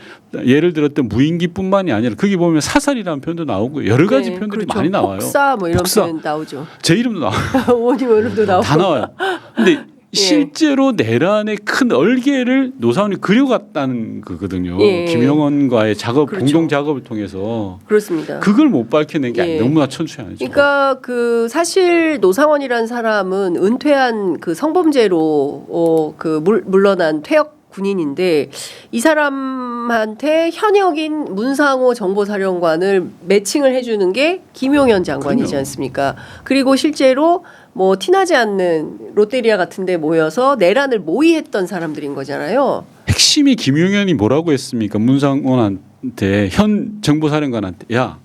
예를 들었던 무인기뿐만이 아니라 거기 보면 사살이라는 표현도 나오고 여러 가지 표현들이 많이 나와요. 폭사 뭐 이런 표현 나오죠. 제 이름도 나와요. 원님 이름도 나오고 다 나와요. 근데 실제로 내란의 큰 얼개를 노상원이 그려갔다는 거거든요. 김영원과의 작업 공동 작업을 통해서 그렇습니다. 그걸 못 밝혀낸 게 너무나 천추하죠. 그러니까 그 사실 노상원이라는 사람은 은퇴한 그 성범죄로 물러난 퇴역 군인인데 이 사람한테 현역인 문상호 정보사령관을 매칭을 해주는 게 김용현 장관이지 않습니까? 그리고 실제로 뭐 티나지 않는 롯데리아 같은 데 모여서 내란을 모의했던 사람들인 거잖아요. 핵심이 김용현이 뭐라고 했습니까? 문상원한테 현 정보사령관한테 야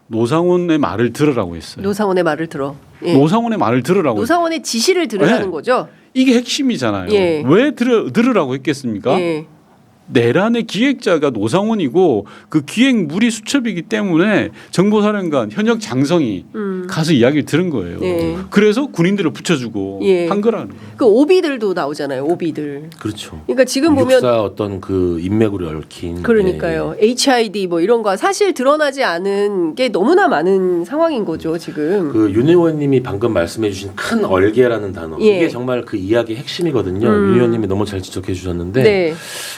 노상원의 말을 들으라고 했어요. 노상원의 말을 들어. 노상원의 말을 들으라고. 노상원의 지시를 들으라는 거죠. 이게 핵심이잖아요. 예. 왜 들으라고 했겠습니까? 예. 내란의 기획자가 노상원이고 그 기획물이 수첩이기 때문에 정보사령관 현역 장성이 가서 이야기를 들은 거예요. 예. 그래서 군인들을 붙여주고 예. 한 거라는 거예요. 그 오비들도 나오잖아요. 오비들. 그렇죠. 그러니까 지금 보면 육사 어떤 그 인맥으로 얽힌. 그러니까요. HID 뭐 이런 거 사실 드러나지 않은 게 너무나 많은 상황인 거죠 지금. 그 윤 의원님이 방금 말씀해주신 큰 얼개라는 단어 예. 이게 정말 그 이야기의 핵심이거든요. 윤 의원님이 너무 잘 지적해 주셨는데 네.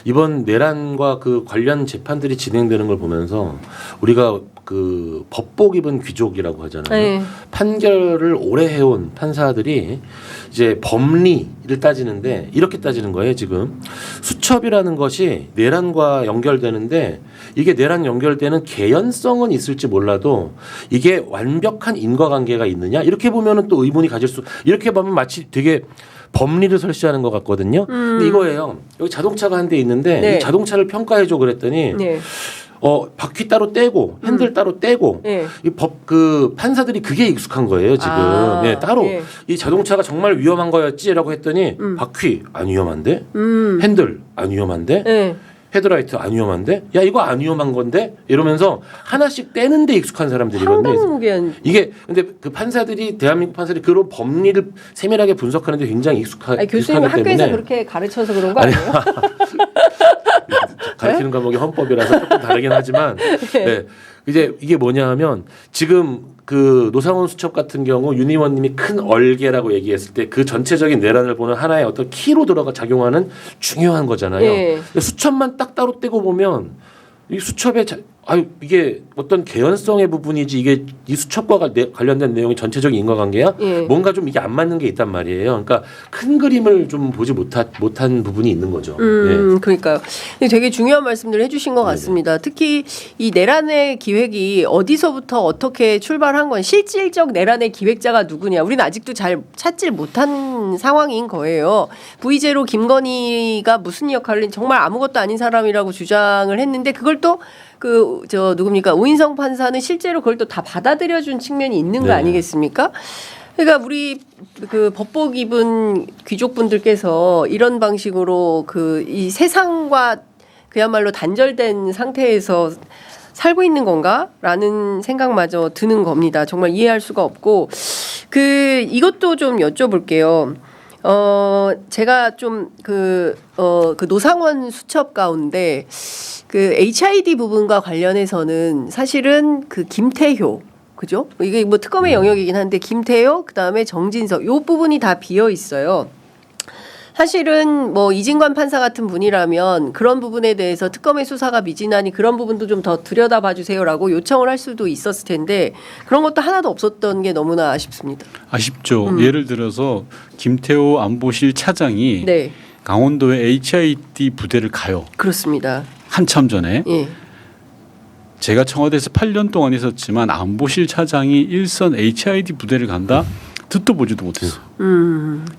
이번 내란과 그 관련 재판들이 진행되는 걸 보면서 우리가 그 법복 입은 귀족이라고 하잖아요. 네. 판결을 오래 해온 판사들이 이제 법리를 따지는데 이렇게 따지는 거예요. 지금 수첩이라는 것이 내란과 연결되는데 이게 내란 연결되는 개연성은 있을지 몰라도 이게 완벽한 인과관계가 있느냐 이렇게 보면은 또 의문이 가질 수 이렇게 보면 마치 되게 법리를 설치하는 것 같거든요. 근데 이거예요. 여기 자동차가 한 대 있는데 네. 이 자동차를 평가해줘 그랬더니 네. 바퀴 따로 떼고 핸들 따로 떼고 네. 이 법 그 판사들이 그게 익숙한 거예요 지금. 아, 네, 따로 예. 이 자동차가 정말 위험한 거였지라고 했더니 바퀴 안 위험한데 핸들 안 위험한데 네. 헤드라이트 안 위험한데 야 이거 안 위험한 건데 이러면서 하나씩 떼는데 익숙한 사람들이거든요. 황당무계한. 이게 근데 그 판사들이 대한민국 판사들이 그런 법리를 세밀하게 분석하는데 굉장히 아니, 교수님 익숙하기 학교에서 때문에 그렇게 가르쳐서 그런 거 아니에요? 가르치는 과목이 헌법이라서 조금 다르긴 하지만 네. 이제 이게 뭐냐 하면 지금 그 노상원 수첩 같은 경우 윤 의원님이 큰 얼개라고 얘기했을 때 그 전체적인 내란을 보는 하나의 어떤 키로 들어가 작용하는 중요한 거잖아요. 예. 근데 수첩만 딱 따로 떼고 보면 이 수첩에 이게 어떤 개연성의 부분이지 이게 이 수첩과 관련된 내용이 전체적인 인과관계야? 예. 뭔가 좀 이게 안 맞는 게 있단 말이에요. 그러니까 큰 그림을 좀 보지 못한 부분이 있는 거죠. 예. 그러니까요. 근데 되게 중요한 말씀들을 해주신 것 같습니다. 특히 이 내란의 기획이 어디서부터 어떻게 출발한 건 실질적 내란의 기획자가 누구냐. 우리는 아직도 잘 찾질 못한 상황인 거예요. V제로 김건희가 무슨 역할을 정말 아무것도 아닌 사람이라고 주장을 했는데 그걸 또 누굽니까 오인성 판사는 실제로 그걸 또 다 받아들여준 측면이 있는 거 네. 아니겠습니까? 그러니까 우리 그 법복 입은 귀족분들께서 이런 방식으로 그 이 세상과 그야말로 단절된 상태에서 살고 있는 건가라는 생각마저 드는 겁니다. 정말 이해할 수가 없고 이것도 좀 여쭤볼게요. 제가 좀 그 노상원 수첩 가운데 그 HID 부분과 관련해서는 사실은 그 김태효 그죠? 이게 뭐 특검의 영역이긴 한데 김태효 그다음에 정진석 요 부분이 다 비어 있어요. 사실은 뭐 이진관 판사 같은 분이라면 그런 부분에 대해서 특검의 수사가 미진하니 그런 부분도 좀 더 들여다봐 주세요라고 요청을 할 수도 있었을 텐데 그런 것도 하나도 없었던 게 너무나 아쉽습니다. 아쉽죠. 예를 들어서 김태호 안보실 차장이 네. 강원도에 HID 부대를 가요. 그렇습니다. 한참 전에. 예. 제가 청와대에서 8년 동안 있었지만 안보실 차장이 일선 HID 부대를 간다? 듣도 보지도 못했어요.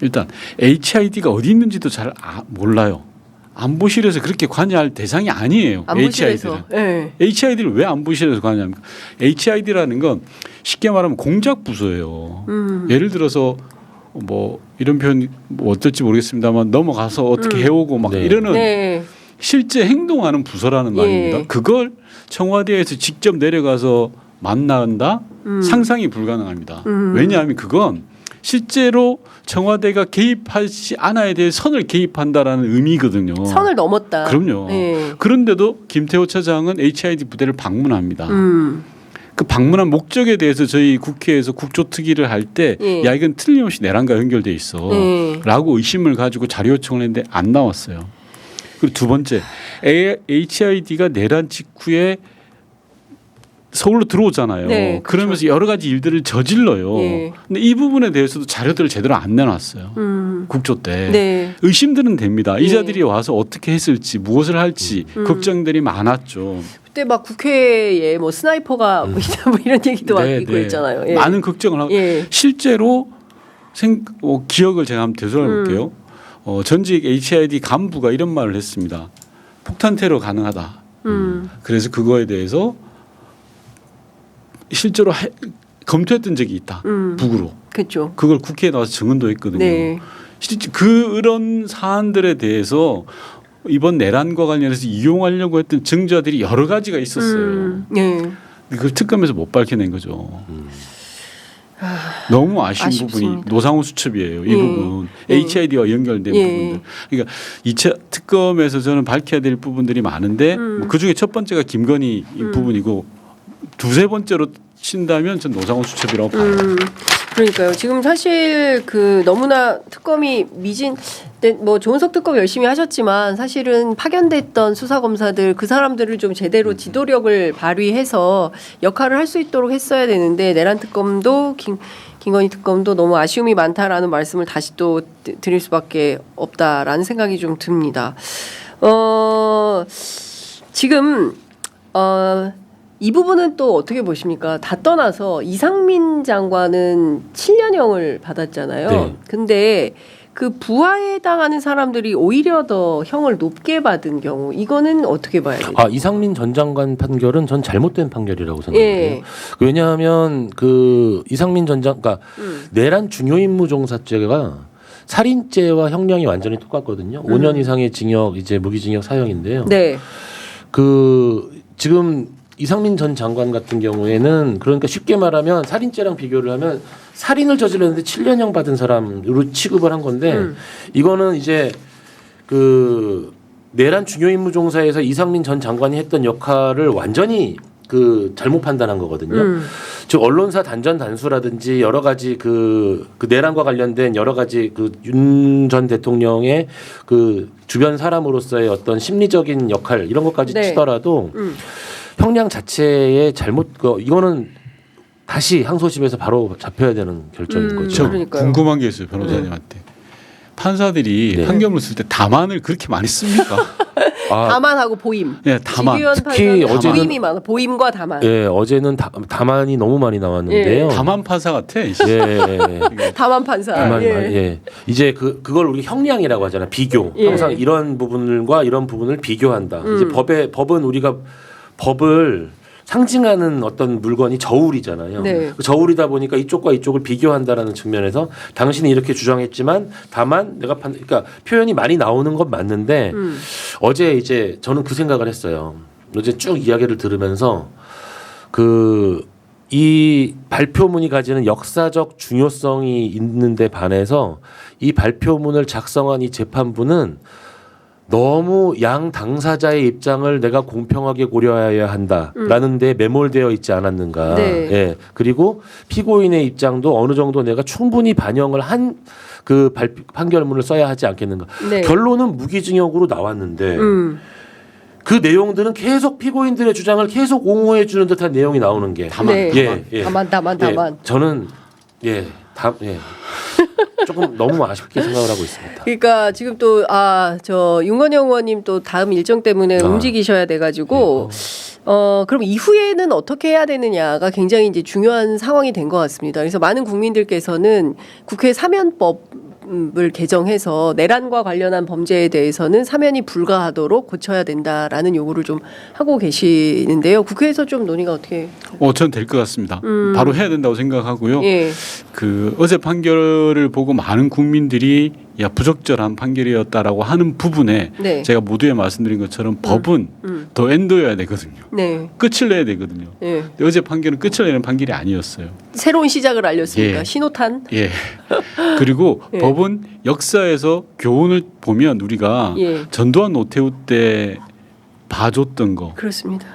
일단 HID가 어디 있는지도 잘 몰라요. 안보실에서 그렇게 관여할 대상이 아니에요. 안보실에서. HID는. 네. HID를 왜 안보실에서 관여합니까? HID라는 건 쉽게 말하면 공작 부서예요. 예를 들어서 뭐 이런 표현 뭐 어떨지 모르겠습니다만 넘어가서 어떻게 해오고 막 네. 이러는 네. 실제 행동하는 부서라는 말입니다. 그걸 청와대에서 직접 내려가서 만난다? 상상이 불가능합니다. 왜냐하면 그건 실제로 청와대가 개입하지 않아야 될 선을 개입한다라는 의미거든요. 선을 넘었다. 그럼요. 네. 그런데도 김태호 차장은 HID 부대를 방문합니다. 그 방문한 목적에 대해서 저희 국회에서 국조특위를 할 때 야 이건 틀림없이 내란과 연결돼 있어 라고 의심을 가지고 자료 요청을 했는데 안 나왔어요. 그리고 두 번째 HID가 내란 직후에 서울로 들어오잖아요. 네, 그러면서 여러 가지 일들을 저질러요. 예. 근데 이 부분에 대해서도 자료들을 제대로 안 내놨어요. 국조 때. 네. 의심들은 됩니다. 예. 이자들이 와서 어떻게 했을지 무엇을 할지 걱정들이 많았죠. 그때 막 국회에 뭐 스나이퍼가 뭐 이런 얘기도 네, 있고 네. 있잖아요. 예. 많은 걱정을 하고 예. 실제로 기억을 제가 한번 되돌아 볼게요. 전직 HID 간부가 이런 말을 했습니다. 폭탄 테러 가능하다. 그래서 그거에 대해서 실제로 검토했던 적이 있다. 북으로. 그렇죠. 그걸 국회에 나와서 증언도 했거든요. 네. 그런 사안들에 대해서 이번 내란과 관련해서 이용하려고 했던 증거들이 여러 가지가 있었어요. 네. 그걸 특검에서 못 밝혀낸 거죠. 너무 아쉬운 아쉽습니다. 부분이 노상훈 수첩이에요. 이 예. 부분 예. HID와 연결된 예. 부분들. 그러니까 2차 특검에서 저는 밝혀야 될 부분들이 많은데 뭐 그중에 첫 번째가 김건희 이 부분이고 두세 번째로 친다면 전 노상훈 수첩이라고 봐요. 그러니까요. 지금 사실 그 너무나 특검이 뭐 조은석 특검 열심히 하셨지만 사실은 파견됐던 수사 검사들 그 사람들을 좀 제대로 지도력을 발휘해서 역할을 할 수 있도록 했어야 되는데 내란 특검도 김건희 특검도 너무 아쉬움이 많다라는 말씀을 다시 또 드릴 수밖에 없다라는 생각이 좀 듭니다. 지금 이 부분은 또 어떻게 보십니까? 다 떠나서 이상민 장관은 7년형을 받았잖아요. 네. 근데 그 부하에 해당하는 사람들이 오히려 더 형을 높게 받은 경우 이거는 어떻게 봐야 돼요? 이상민 전 장관 판결은 전 잘못된 판결이라고 생각해요. 예. 왜냐하면 그 이상민 전 장관, 그러니까 내란 중요임무종사죄가 살인죄와 형량이 완전히 똑같거든요. 5년 이상의 징역, 이제 무기징역 사형인데요. 네. 그 지금 이상민 전 장관 같은 경우에는 그러니까 쉽게 말하면 살인죄랑 비교를 하면 살인을 저질렀는데 7년형 받은 사람으로 취급을 한 건데 이거는 이제 그 내란 중요임무종사에서 이상민 전 장관이 했던 역할을 완전히 그 잘못 판단한 거거든요. 즉 언론사 단전 단수라든지 여러 가지 그 내란과 관련된 여러 가지 그 윤 전 대통령의 그 주변 사람으로서의 어떤 심리적인 역할 이런 것까지 네. 치더라도 형량 자체의 이거는 다시 항소심에서 바로 잡혀야 되는 결정인 거죠. 저 그러니까요. 궁금한 게 있어요, 변호사님한테. 판사들이 네. 판결문 쓸 때 다만을 그렇게 많이 씁니까? 다만하고 보임. 네, 다만. 지규현 특히 판사는 어제는- 보임이 많아. 보임과 다만. 예, 어제는 다만이 너무 많이 나왔는데요. 다만 판사 같아. 예, 다만 판사. 다만 예. 예. 이제 그걸 우리 형량이라고 하잖아. 비교. 예. 항상 이런 부분과 이런 부분을 비교한다. 이제 법은 우리가 법을 상징하는 어떤 물건이 저울이잖아요. 네. 그 저울이다 보니까 이쪽과 이쪽을 비교한다라는 측면에서 당신이 이렇게 주장했지만 다만 내가 그러니까 표현이 많이 나오는 건 맞는데 어제 이제 저는 그 생각을 했어요. 어제 쭉 이야기를 들으면서 이 발표문이 가지는 역사적 중요성이 있는데 반해서 이 발표문을 작성한 이 재판부는 너무 양 당사자의 입장을 내가 공평하게 고려해야 한다라는 데 매몰되어 있지 않았는가. 네. 예. 그리고 피고인의 입장도 어느 정도 내가 충분히 반영을 한 그 판결문을 써야 하지 않겠는가. 네. 결론은 무기징역으로 나왔는데 그 내용들은 계속 피고인들의 주장을 계속 옹호해 주는 듯한 내용이 나오는 게 네. 예. 다만. 예, 저는 조금 너무 아쉽게 생각을 하고 있습니다. 그러니까 지금 또 저 윤건영 의원님 또 다음 일정 때문에 움직이셔야 돼가지고 그럼 이후에는 어떻게 해야 되느냐가 굉장히 이제 중요한 상황이 된 것 같습니다. 그래서 많은 국민들께서는 국회 사면법을 개정해서 내란과 관련한 범죄에 대해서는 사면이 불가하도록 고쳐야 된다라는 요구를 좀 하고 계시는데요. 국회에서 좀 논의가 어떻게? 전 될 것 같습니다. 바로 해야 된다고 생각하고요. 예. 그 어제 판결을 보고 많은 국민들이 부적절한 판결이었다라고 하는 부분에 네. 제가 모두에 말씀드린 것처럼 법은 더 엔더여야 되거든요. 네. 끝을 내야 되거든요. 예. 근데 어제 판결은 끝을 내는 판결이 아니었어요. 새로운 시작을 알렸습니까? 예. 신호탄. 예. 그리고 예. 법은 역사에서 교훈을 보면 우리가 예. 전두환 노태우 때 봐줬던 거 그렇습니다.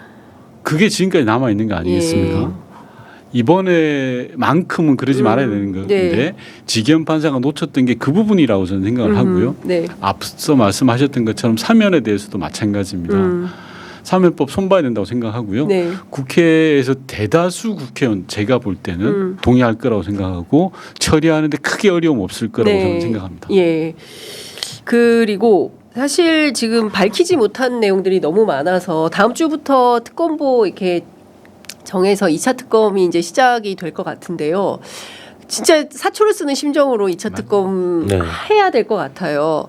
그게 지금까지 남아 있는 거 아니겠습니까? 예. 이번에만큼은 그러지 말아야 되는 건데 네. 지기현 판사가 놓쳤던 게 그 부분이라고 저는 생각을 하고요. 네. 앞서 말씀하셨던 것처럼 사면에 대해서도 마찬가지입니다. 사면법 손봐야 된다고 생각하고요. 네. 국회에서 대다수 국회의원 제가 볼 때는 동의할 거라고 생각하고 처리하는데 크게 어려움 없을 거라고 저는 생각합니다. 예. 그리고 사실 지금 밝히지 못한 내용들이 너무 많아서 다음 주부터 특검보 이렇게 정해서 2차 특검이 이제 시작이 될 것 같은데요. 진짜 사초를 쓰는 심정으로 2차 특검 네. 해야 될 것 같아요.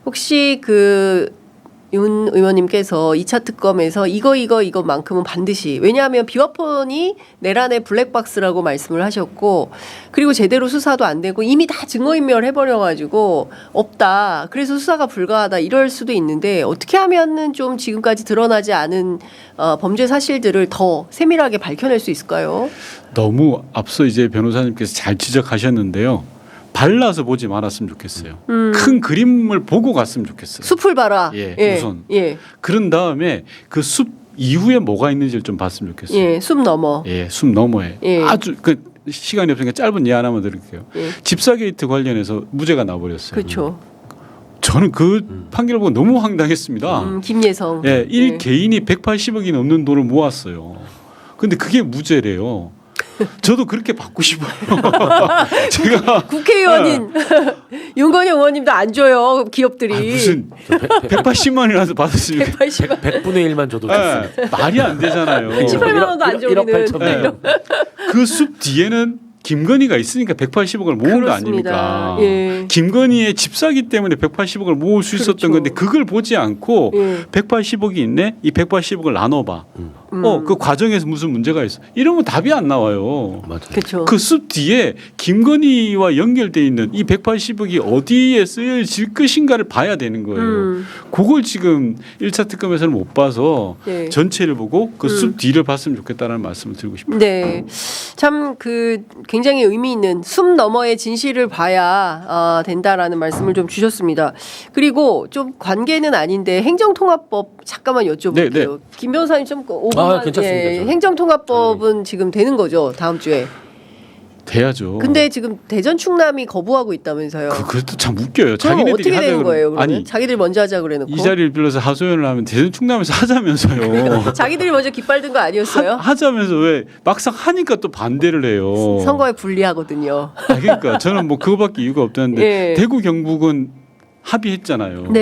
혹시 윤 의원님께서 2차 특검에서 이것만큼은 반드시, 왜냐하면 비화폰이 내란의 블랙박스라고 말씀을 하셨고, 그리고 제대로 수사도 안 되고 이미 다 증거인멸 해버려가지고 없다, 그래서 수사가 불가하다 이럴 수도 있는데, 어떻게 하면은 좀 지금까지 드러나지 않은 범죄 사실들을 더 세밀하게 밝혀낼 수 있을까요? 너무 앞서 이제 변호사님께서 잘 지적하셨는데요. 발라서 보지 말았으면 좋겠어요. 큰 그림을 보고 갔으면 좋겠어요. 숲을 봐라. 우선. 그런 다음에 그 숲 이후에 뭐가 있는지를 좀 봤으면 좋겠어요. 숲 넘어. 숲 너머에. 아주 그 시간이 없으니까 짧은 예안 하나만 드릴게요. 집사 게이트 관련해서 무죄가 나버렸어요. 그렇죠. 저는 그 판결을 보고 너무 황당했습니다. 김예성. 1개인이 180억이 넘는 돈을 모았어요. 근데 그게 무죄래요. 저도 그렇게 받고 싶어요. 제가 국회의원인 윤건영 의원님도 안 줘요, 기업들이. 무슨 180만 원이라도 받았으면 100분의 1만 줘도 좋습니다. 말이 안 되잖아요. 18만 원도 안 줘. 1억 8천. 그 숲 뒤에는 김건희가 있으니까 180억을 모은 거 아닙니까? 김건희의 집사기 때문에 180억을 모을 수 있었던 건데 그걸 보지 않고 180억이 있네? 이 180억을 나눠봐. 그 과정에서 무슨 문제가 있어. 이러면 답이 안 나와요. 맞아요. 그 숲 뒤에 김건희와 연결돼 있는 이 180억이 어디에 쓰여질 것인가를 봐야 되는 거예요. 그걸 지금 1차 특검에서는 못 봐서 전체를 보고 그 숲 뒤를 봤으면 좋겠다는 말씀을 드리고 싶습니다. 네, 참 그 굉장히 의미 있는 숲 너머의 진실을 봐야 된다라는 말씀을 좀 주셨습니다. 그리고 좀 관계는 아닌데 행정통합법 잠깐만 여쭤볼게요. 김 변호사님 좀 5분만. 괜찮습니다. 행정통합법은 지금 되는 거죠, 다음 주에? 돼야죠. 근데 지금 대전 충남이 거부하고 있다면서요. 그것도 참 웃겨요. 그럼 어떻게 되는 거예요? 그러면? 아니, 자기들 먼저 하자 그래놓고 이 자리를 빌려서 하소연을 하면 대전 충남에서 하자면서요. 자기들이 먼저 깃발 든 거 아니었어요? 하자면서 왜 막상 하니까 또 반대를 해요. 선거에 불리하거든요. 그러니까 저는 뭐 그거밖에 이유가 없다는데 대구 경북은 합의했잖아요.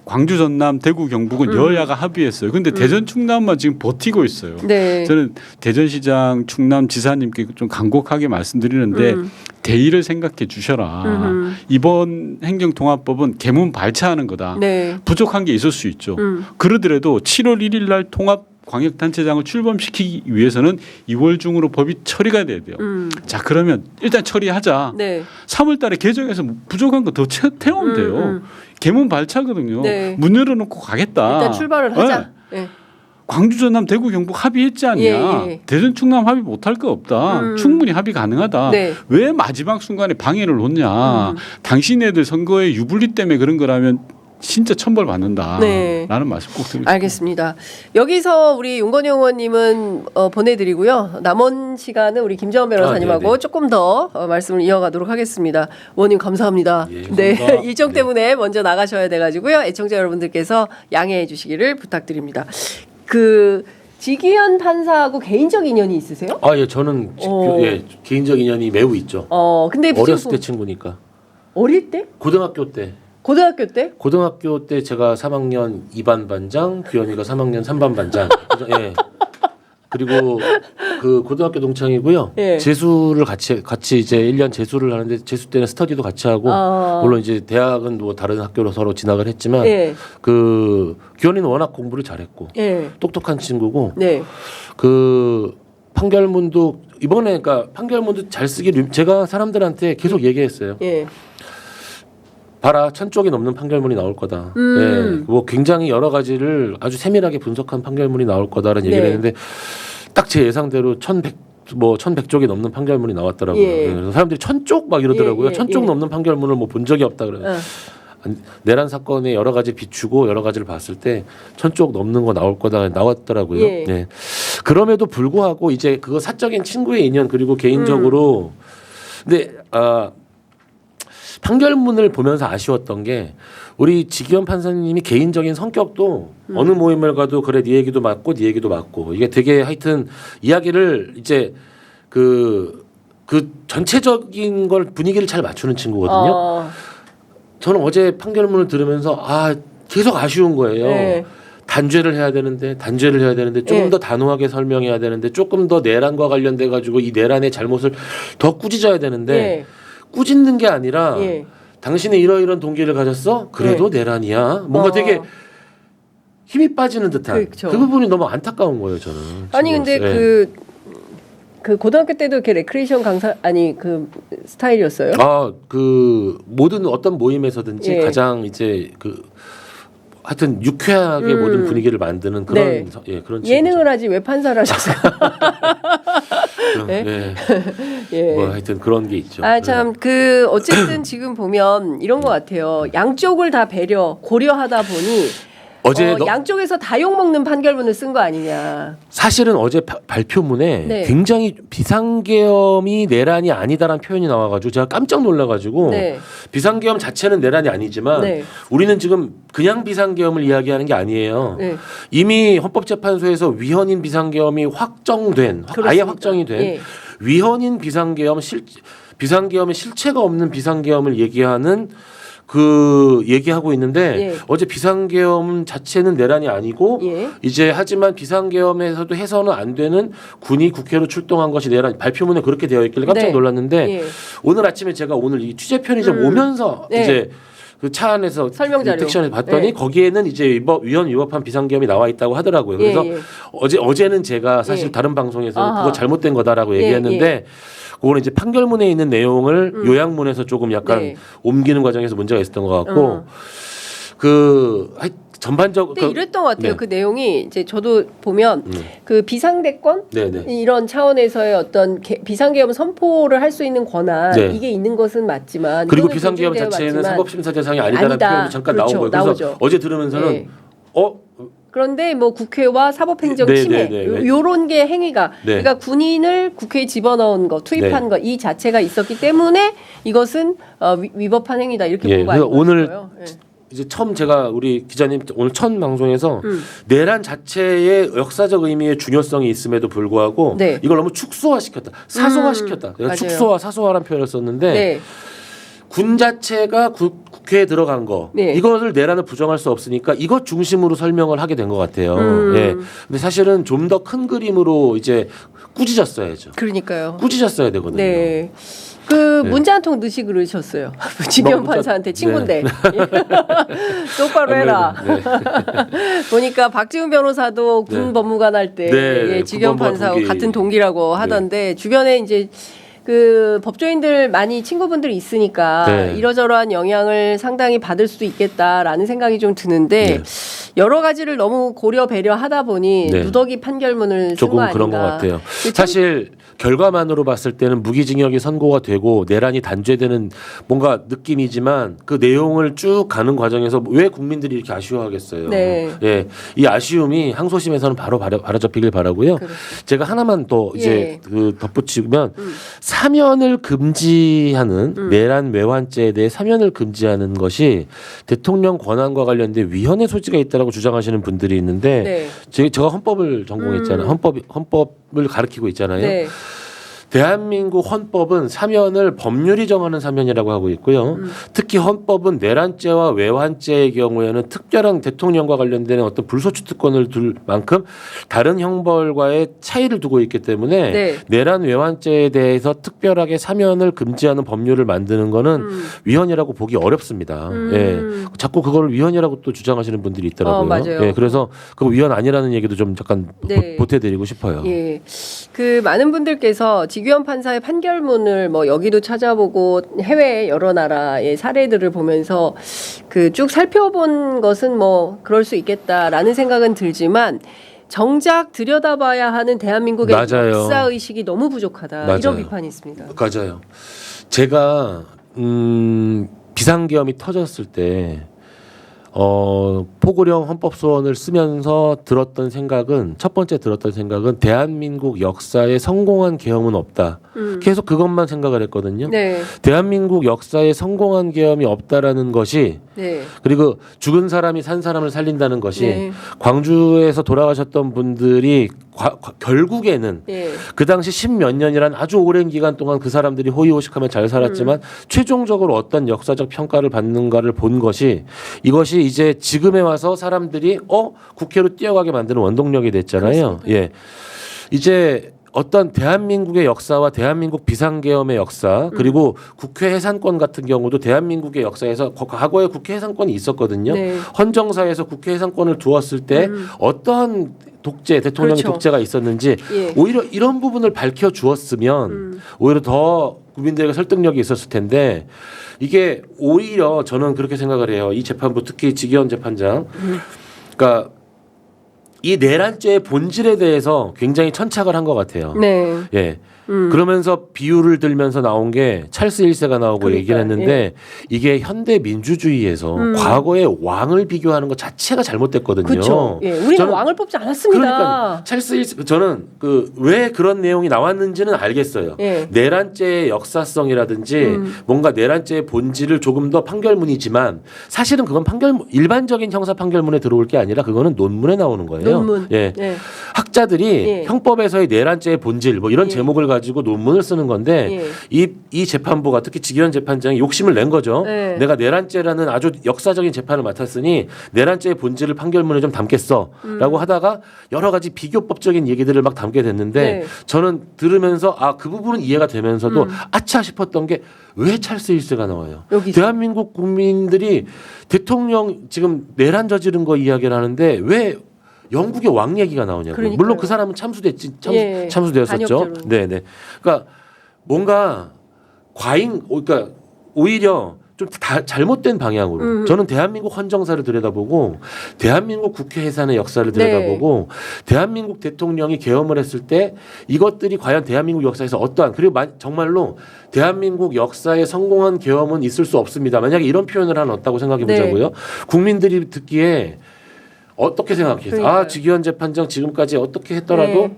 광주 전남 대구 경북은 여야가 합의했어요. 근데 대전 충남만 지금 버티고 있어요. 저는 대전시장 충남지사님께 좀 간곡하게 말씀드리는데 대의를 생각해 주셔라. 이번 행정통합법은 개문 발차하는 거다. 부족한 게 있을 수 있죠. 그러더라도 7월 1일 날 통합 광역단체장을 출범시키기 위해서는 2월 중으로 법이 처리가 돼야 돼요. 자, 그러면 일단 처리하자. 3월 달에 개정해서 부족한 거 더 태우면 돼요. 개문 발차거든요. 문 열어놓고 가겠다. 일단 출발을 하자. 광주 전남 대구 경북 합의했지 않냐. 대전 충남 합의 못할 거 없다. 충분히 합의 가능하다. 왜 마지막 순간에 방해를 놓냐. 당신네들 선거의 유불리 때문에 그런 거라면 진짜 천벌 받는다. 라는 말씀 꼭 드리겠습니다. 알겠습니다. 여기서 우리 윤건영 의원님은 보내드리고요. 남은 시간은 우리 김정은 변호사님하고 조금 더 말씀을 이어가도록 하겠습니다. 의원님 감사합니다. 감사합니다. 일정 때문에 먼저 나가셔야 돼가지고요. 애청자 여러분들께서 양해해 주시기를 부탁드립니다. 그 지기현 판사하고 개인적 인연이 있으세요? 저는 개인적 인연이 매우 있죠. 근데 어렸을 때 친구니까. 어릴 때? 고등학교 때. 고등학교 때 제가 3학년 2반 반장, 규현이가 3학년 3반 반장. 그리고 그 고등학교 동창이고요. 재수를 같이 이제 1년 재수를 하는데 재수 때는 스터디도 같이 하고 물론 이제 대학은 뭐 다른 학교로 서로 진학을 했지만 그 규현이는 워낙 공부를 잘했고 똑똑한 친구고 그 판결문도 이번에 그러니까 판결문도 잘 쓰기 제가 사람들한테 계속 얘기했어요. 봐라 1000쪽이 넘는 판결문이 나올 거다. 뭐 굉장히 여러 가지를 아주 세밀하게 분석한 판결문이 나올 거다라는 얘기를 했는데 딱 제 예상대로 1100쪽이 넘는 판결문이 나왔더라고요. 그래서 사람들이 1000쪽 막 이러더라고요. 1000쪽 넘는 판결문을 뭐 본 적이 없다 그래요. 내란 사건의 여러 가지 비추고 여러 가지를 봤을 때 1000쪽 넘는 거 나올 거다 나왔더라고요. 그럼에도 불구하고 이제 그거 사적인 친구의 인연 그리고 개인적으로 근데 판결문을 보면서 아쉬웠던 게 우리 지기현 판사님이 개인적인 성격도 어느 모임을 가도 그래 네 얘기도 맞고 네 얘기도 맞고 이게 되게 하여튼 이야기를 이제 그 전체적인 걸 분위기를 잘 맞추는 친구거든요. 저는 어제 판결문을 들으면서 계속 아쉬운 거예요. 단죄를 해야 되는데 조금 더 단호하게 설명해야 되는데 조금 더 내란과 관련돼 가지고 이 내란의 잘못을 더 꾸짖어야 되는데 꾸짖는 게 아니라 당신이 이러이런 동기를 가졌어? 그래도 내란이야. 뭔가 되게 힘이 빠지는 듯한 그렇죠. 그 부분이 너무 안타까운 거예요, 저는. 아니 근데 예. 그 고등학교 때도 이렇게 레크레이션 강사 아니 그 스타일이었어요? 그 모든 어떤 모임에서든지 예. 가장 이제 하여튼 유쾌하게 모든 분위기를 만드는 그런 네. 그런 예능을 하지 왜 판사를 하셨어요? 예. 예. 뭐 하여튼 그런 게 있죠. 참 어쨌든 지금 보면 이런 것 같아요. 양쪽을 다 고려하다 보니 어제 양쪽에서 다 욕먹는 판결문을 쓴 거 아니냐. 사실은 어제 발표문에 네. 굉장히 비상계엄이 내란이 아니다라는 표현이 나와가지고 제가 깜짝 놀라가지고 네. 비상계엄 자체는 내란이 아니지만 네. 우리는 지금 그냥 비상계엄을 이야기하는 게 아니에요. 네. 이미 헌법재판소에서 위헌인 비상계엄이 확정된 그렇습니다. 아예 확정이 된 예. 위헌인 비상계엄의 실체가 없는 비상계엄을 얘기하는 얘기하고 있는데 예. 어제 비상계엄 자체는 내란이 아니고 예. 이제 하지만 비상계엄에서도 해서는 안 되는 군이 국회로 출동한 것이 내란 발표문에 그렇게 되어 있길래 깜짝 네. 놀랐는데 예. 오늘 아침에 제가 오늘 이 취재 편의점 오면서 네. 이제 그 차 안에서 설명 자료. 섹션에서 봤더니 네. 거기에는 이제 위헌 위법한 비상계엄이 나와 있다고 하더라고요. 그래서 예. 어제는 제가 사실 예. 다른 방송에서 아하. 그거 잘못된 거다라고 예, 얘기했는데 그거는 이제 판결문에 있는 내용을 요약문에서 조금 약간 네. 옮기는 과정에서 문제가 있었던 것 같고 전반적으로 근데 이랬던 것 같아요. 네. 그 내용이 이제 저도 보면 그 비상대권 네네. 이런 차원에서의 어떤 비상계엄 선포를 할 수 있는 권한 네. 이게 있는 것은 맞지만 그리고 이거는 비상계엄 존중되어 자체는 맞지만 사법심사 대상이 아니다라는 아니다. 표현도 잠깐 그렇죠. 나온 거예요. 그래서 나오죠. 어제 들으면서는 네. 그런데 뭐 국회와 사법행정 네, 침해 네, 네. 요런 게 행위가 네. 그러니까 군인을 국회에 집어넣은 거 투입한 네. 거 이 자체가 있었기 때문에 이것은 위법한 행위다 이렇게 예, 보고 그래서 알고 오늘 있어요. 예. 이제 처음 제가 우리 기자님 오늘 첫 방송에서 내란 자체의 역사적 의미의 중요성이 있음에도 불구하고 네. 이걸 너무 축소화시켰다, 사소화시켰다. 내가 맞아요. 축소화, 사소화라는 표현을 썼는데 네. 군 자체가 국회에 들어간 거 네. 이것을 내란을 부정할 수 없으니까 이것 중심으로 설명을 하게 된 것 같아요. 예. 근데 사실은 좀 더 큰 그림으로 이제 꾸짖었어야죠. 그러니까요. 꾸짖었어야 되거든요. 네. 네. 문자 한 통 넣으시 그러셨어요. 지경 문자- 판사한테 친구인데 네. 똑바로 해라. 네. 보니까 박지훈 변호사도 군 네. 법무관 할 때 네, 지경 군법무관 판사하고 동기. 같은 동기라고 하던데 주변에 이제 그 법조인들 많이 친구분들이 있으니까 네. 이러저러한 영향을 상당히 받을 수도 있겠다라는 생각이 좀 드는데 네. 여러 가지를 너무 고려 배려하다 보니 네. 누더기 판결문을 쓴 거 조금 아닌가. 그런 것 같아요. 참- 사실 결과만으로 봤을 때는 무기징역이 선고가 되고 내란이 단죄되는 뭔가 느낌이지만 그 내용을 쭉 가는 과정에서 왜 국민들이 이렇게 아쉬워하겠어요. 네. 예, 이 아쉬움이 항소심에서는 바로 바로잡히길 바라고요. 그렇죠. 제가 하나만 더 이제 예. 덧붙이면 사면을 금지하는 내란 외환죄에 대해 사면을 금지하는 것이 대통령 권한과 관련된 위헌의 소지가 있다라고 주장하시는 분들이 있는데 네. 제가 헌법을 전공했잖아요. 헌법을 가르치고 있잖아요. 네. 대한민국 헌법은 사면을 법률이 정하는 사면이라고 하고 있고요. 특히 헌법은 내란죄와 외환죄의 경우에는 특별한 대통령과 관련된 어떤 불소추 특권을 둘 만큼 다른 형벌과의 차이를 두고 있기 때문에 네. 내란 외환죄에 대해서 특별하게 사면을 금지하는 법률을 만드는 거는 위헌이라고 보기 어렵습니다. 예. 자꾸 그걸 위헌이라고 또 주장하시는 분들이 있더라고요. 맞아요. 예. 그래서 그거 위헌 아니라는 얘기도 좀 잠깐 네. 보태드리고 싶어요. 예. 그 많은 분들께서 지규현 판사의 판결문을 뭐 여기도 찾아보고 해외 여러 나라의 사례들을 보면서 그 쭉 살펴본 것은 뭐 그럴 수 있겠다라는 생각은 들지만 정작 들여다봐야 하는 대한민국의 맞아요. 역사 의식이 너무 부족하다. 맞아요. 이런 비판이 있습니다. 맞아요. 제가 비상계엄이 터졌을 때 포구령 헌법소원을 쓰면서 첫 번째 들었던 생각은 대한민국 역사에 성공한 계엄은 없다. 계속 그것만 생각을 했거든요. 네. 대한민국 역사에 성공한 계엄이 없다라는 것이 네. 그리고 죽은 사람이 산 사람을 살린다는 것이 네. 광주에서 돌아가셨던 분들이 결국에는 예. 그 당시 10몇 년이란 아주 오랜 기간 동안 그 사람들이 호의호식하며 잘 살았지만 최종적으로 어떤 역사적 평가를 받는가를 본 것이 이것이 이제 지금에 와서 사람들이 국회로 뛰어가게 만드는 원동력이 됐잖아요. 그렇습니다. 예. 이제 어떤 대한민국의 역사와 대한민국 비상계엄의 역사 그리고 국회 해산권 같은 경우도 대한민국의 역사에서 과거에 국회 해산권이 있었거든요. 네. 헌정사에서 국회 해산권을 두었을 때 어떠한 독재, 대통령의 그렇죠. 독재가 있었는지 예. 오히려 이런 부분을 밝혀 주었으면 오히려 더 국민들에게 설득력이 있었을 텐데 이게 오히려 저는 그렇게 생각을 해요. 이 재판부 특히 지기현 재판장 그러니까 이 내란죄의 본질에 대해서 굉장히 천착을 한 것 같아요. 네. 예. 그러면서 비유를 들면서 나온 게 찰스 1세가 나오고 그러니까, 얘기를 했는데 이게 현대 민주주의에서 과거에 왕을 비교하는 것 자체가 잘못됐거든요. 그렇죠. 예. 우리는 저는 왕을 뽑지 않았습니다. 그러니까 찰스 1세 저는 그 왜 그런 내용이 나왔는지는 알겠어요. 예. 내란죄의 역사성이라든지 뭔가 내란죄의 본질을 조금 더 판결문이지만 사실은 그건 일반적인 형사 판결문에 들어올 게 아니라 그거는 논문에 나오는 거예요. 논문. 예. 예. 학자들이 예. 형법에서의 내란죄의 본질 뭐 이런 예. 제목을 가지고 논문을 쓰는 건데 이 재판부가 특히 지기현 재판장이 욕심을 낸 거죠. 예. 내가 내란죄라는 아주 역사적인 재판을 맡았으니 내란죄의 본질을 판결문에 좀 담겠어라고 하다가 여러 가지 비교법적인 얘기들을 막 담게 됐는데 네. 저는 들으면서 그 부분은 이해가 되면서도 아차 싶었던 게 왜 찰스 1세가 나와요? 여기서. 대한민국 국민들이 대통령 지금 내란 저지른 거 이야기를 하는데 왜 영국의 왕 얘기가 나오냐고요. 그러니까요. 물론 그 사람은 참수되었었죠. 예. 반역죄로. 네네. 그러니까 뭔가 그러니까 오히려 좀 잘못된 방향으로 저는 대한민국 헌정사를 들여다보고 대한민국 국회 해산의 역사를 들여다보고 대한민국 대통령이 계엄을 했을 때 이것들이 과연 대한민국 역사에서 어떠한 그리고 정말로 대한민국 역사에 성공한 계엄은 있을 수 없습니다. 만약에 이런 표현을 하나 넣었다고 생각해 보자고요. 국민들이 듣기에 어떻게 생각해요? 그러니까요. 지기현 재판장 지금까지 어떻게 했더라도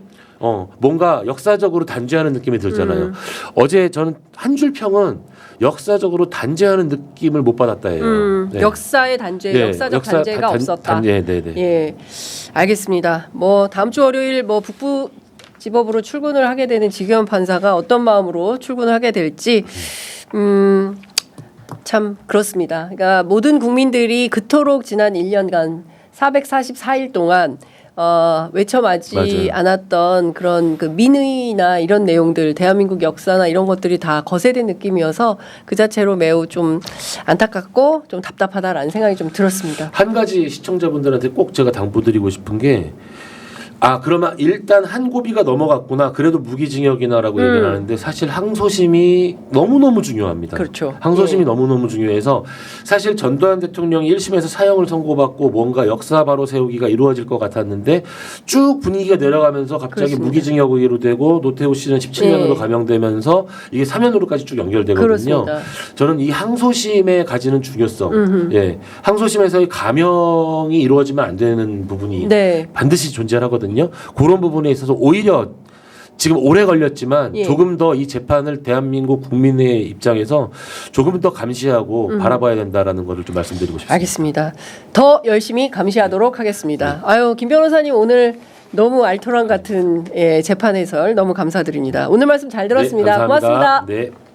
뭔가 역사적으로 단죄하는 느낌이 들잖아요. 어제 저는 한 줄 평은 역사적으로 단죄하는 느낌을 못 받았다예요. 네. 역사의 단죄, 역사적 단죄가 없었다. 네네. 예, 알겠습니다. 뭐 다음 주 월요일 뭐 북부 지법으로 출근을 하게 되는 지기현 판사가 어떤 마음으로 출근을 하게 될지 참 그렇습니다. 그러니까 모든 국민들이 그토록 지난 1년간 444일 동안 외쳐마지 맞아요. 않았던 그런 그 민의나 이런 내용들, 대한민국 역사나 이런 것들이 다 거세된 느낌이어서 그 자체로 매우 좀 안타깝고 좀 답답하다라는 생각이 좀 들었습니다. 한 가지 시청자분들한테 꼭 제가 당부드리고 싶은 게 그러면 일단 한 고비가 넘어갔구나. 그래도 무기징역이나라고 얘기를 하는데 사실 항소심이 너무너무 중요합니다. 그렇죠. 항소심이 너무너무 중요해서 사실 전두환 대통령이 1심에서 사형을 선고받고 뭔가 역사 바로 세우기가 이루어질 것 같았는데 쭉 분위기가 내려가면서 갑자기 그렇습니다. 무기징역으로 되고 노태우 씨는 17년으로 감형되면서 이게 사면으로까지 쭉 연결되거든요. 그렇습니다. 저는 이 항소심에 가지는 중요성, 항소심에서의 감형이 이루어지면 안 되는 부분이 반드시 존재하거든요. 그런 부분에 있어서 오히려 지금 오래 걸렸지만 조금 더 이 재판을 대한민국 국민의 입장에서 조금 더 감시하고 바라봐야 된다라는 것을 좀 말씀드리고 싶습니다. 알겠습니다. 더 열심히 감시하도록 하겠습니다. 아유, 김 변호사님 오늘 너무 알토란 같은 재판 해설 너무 감사드립니다. 오늘 말씀 잘 들었습니다. 감사합니다. 고맙습니다. 네.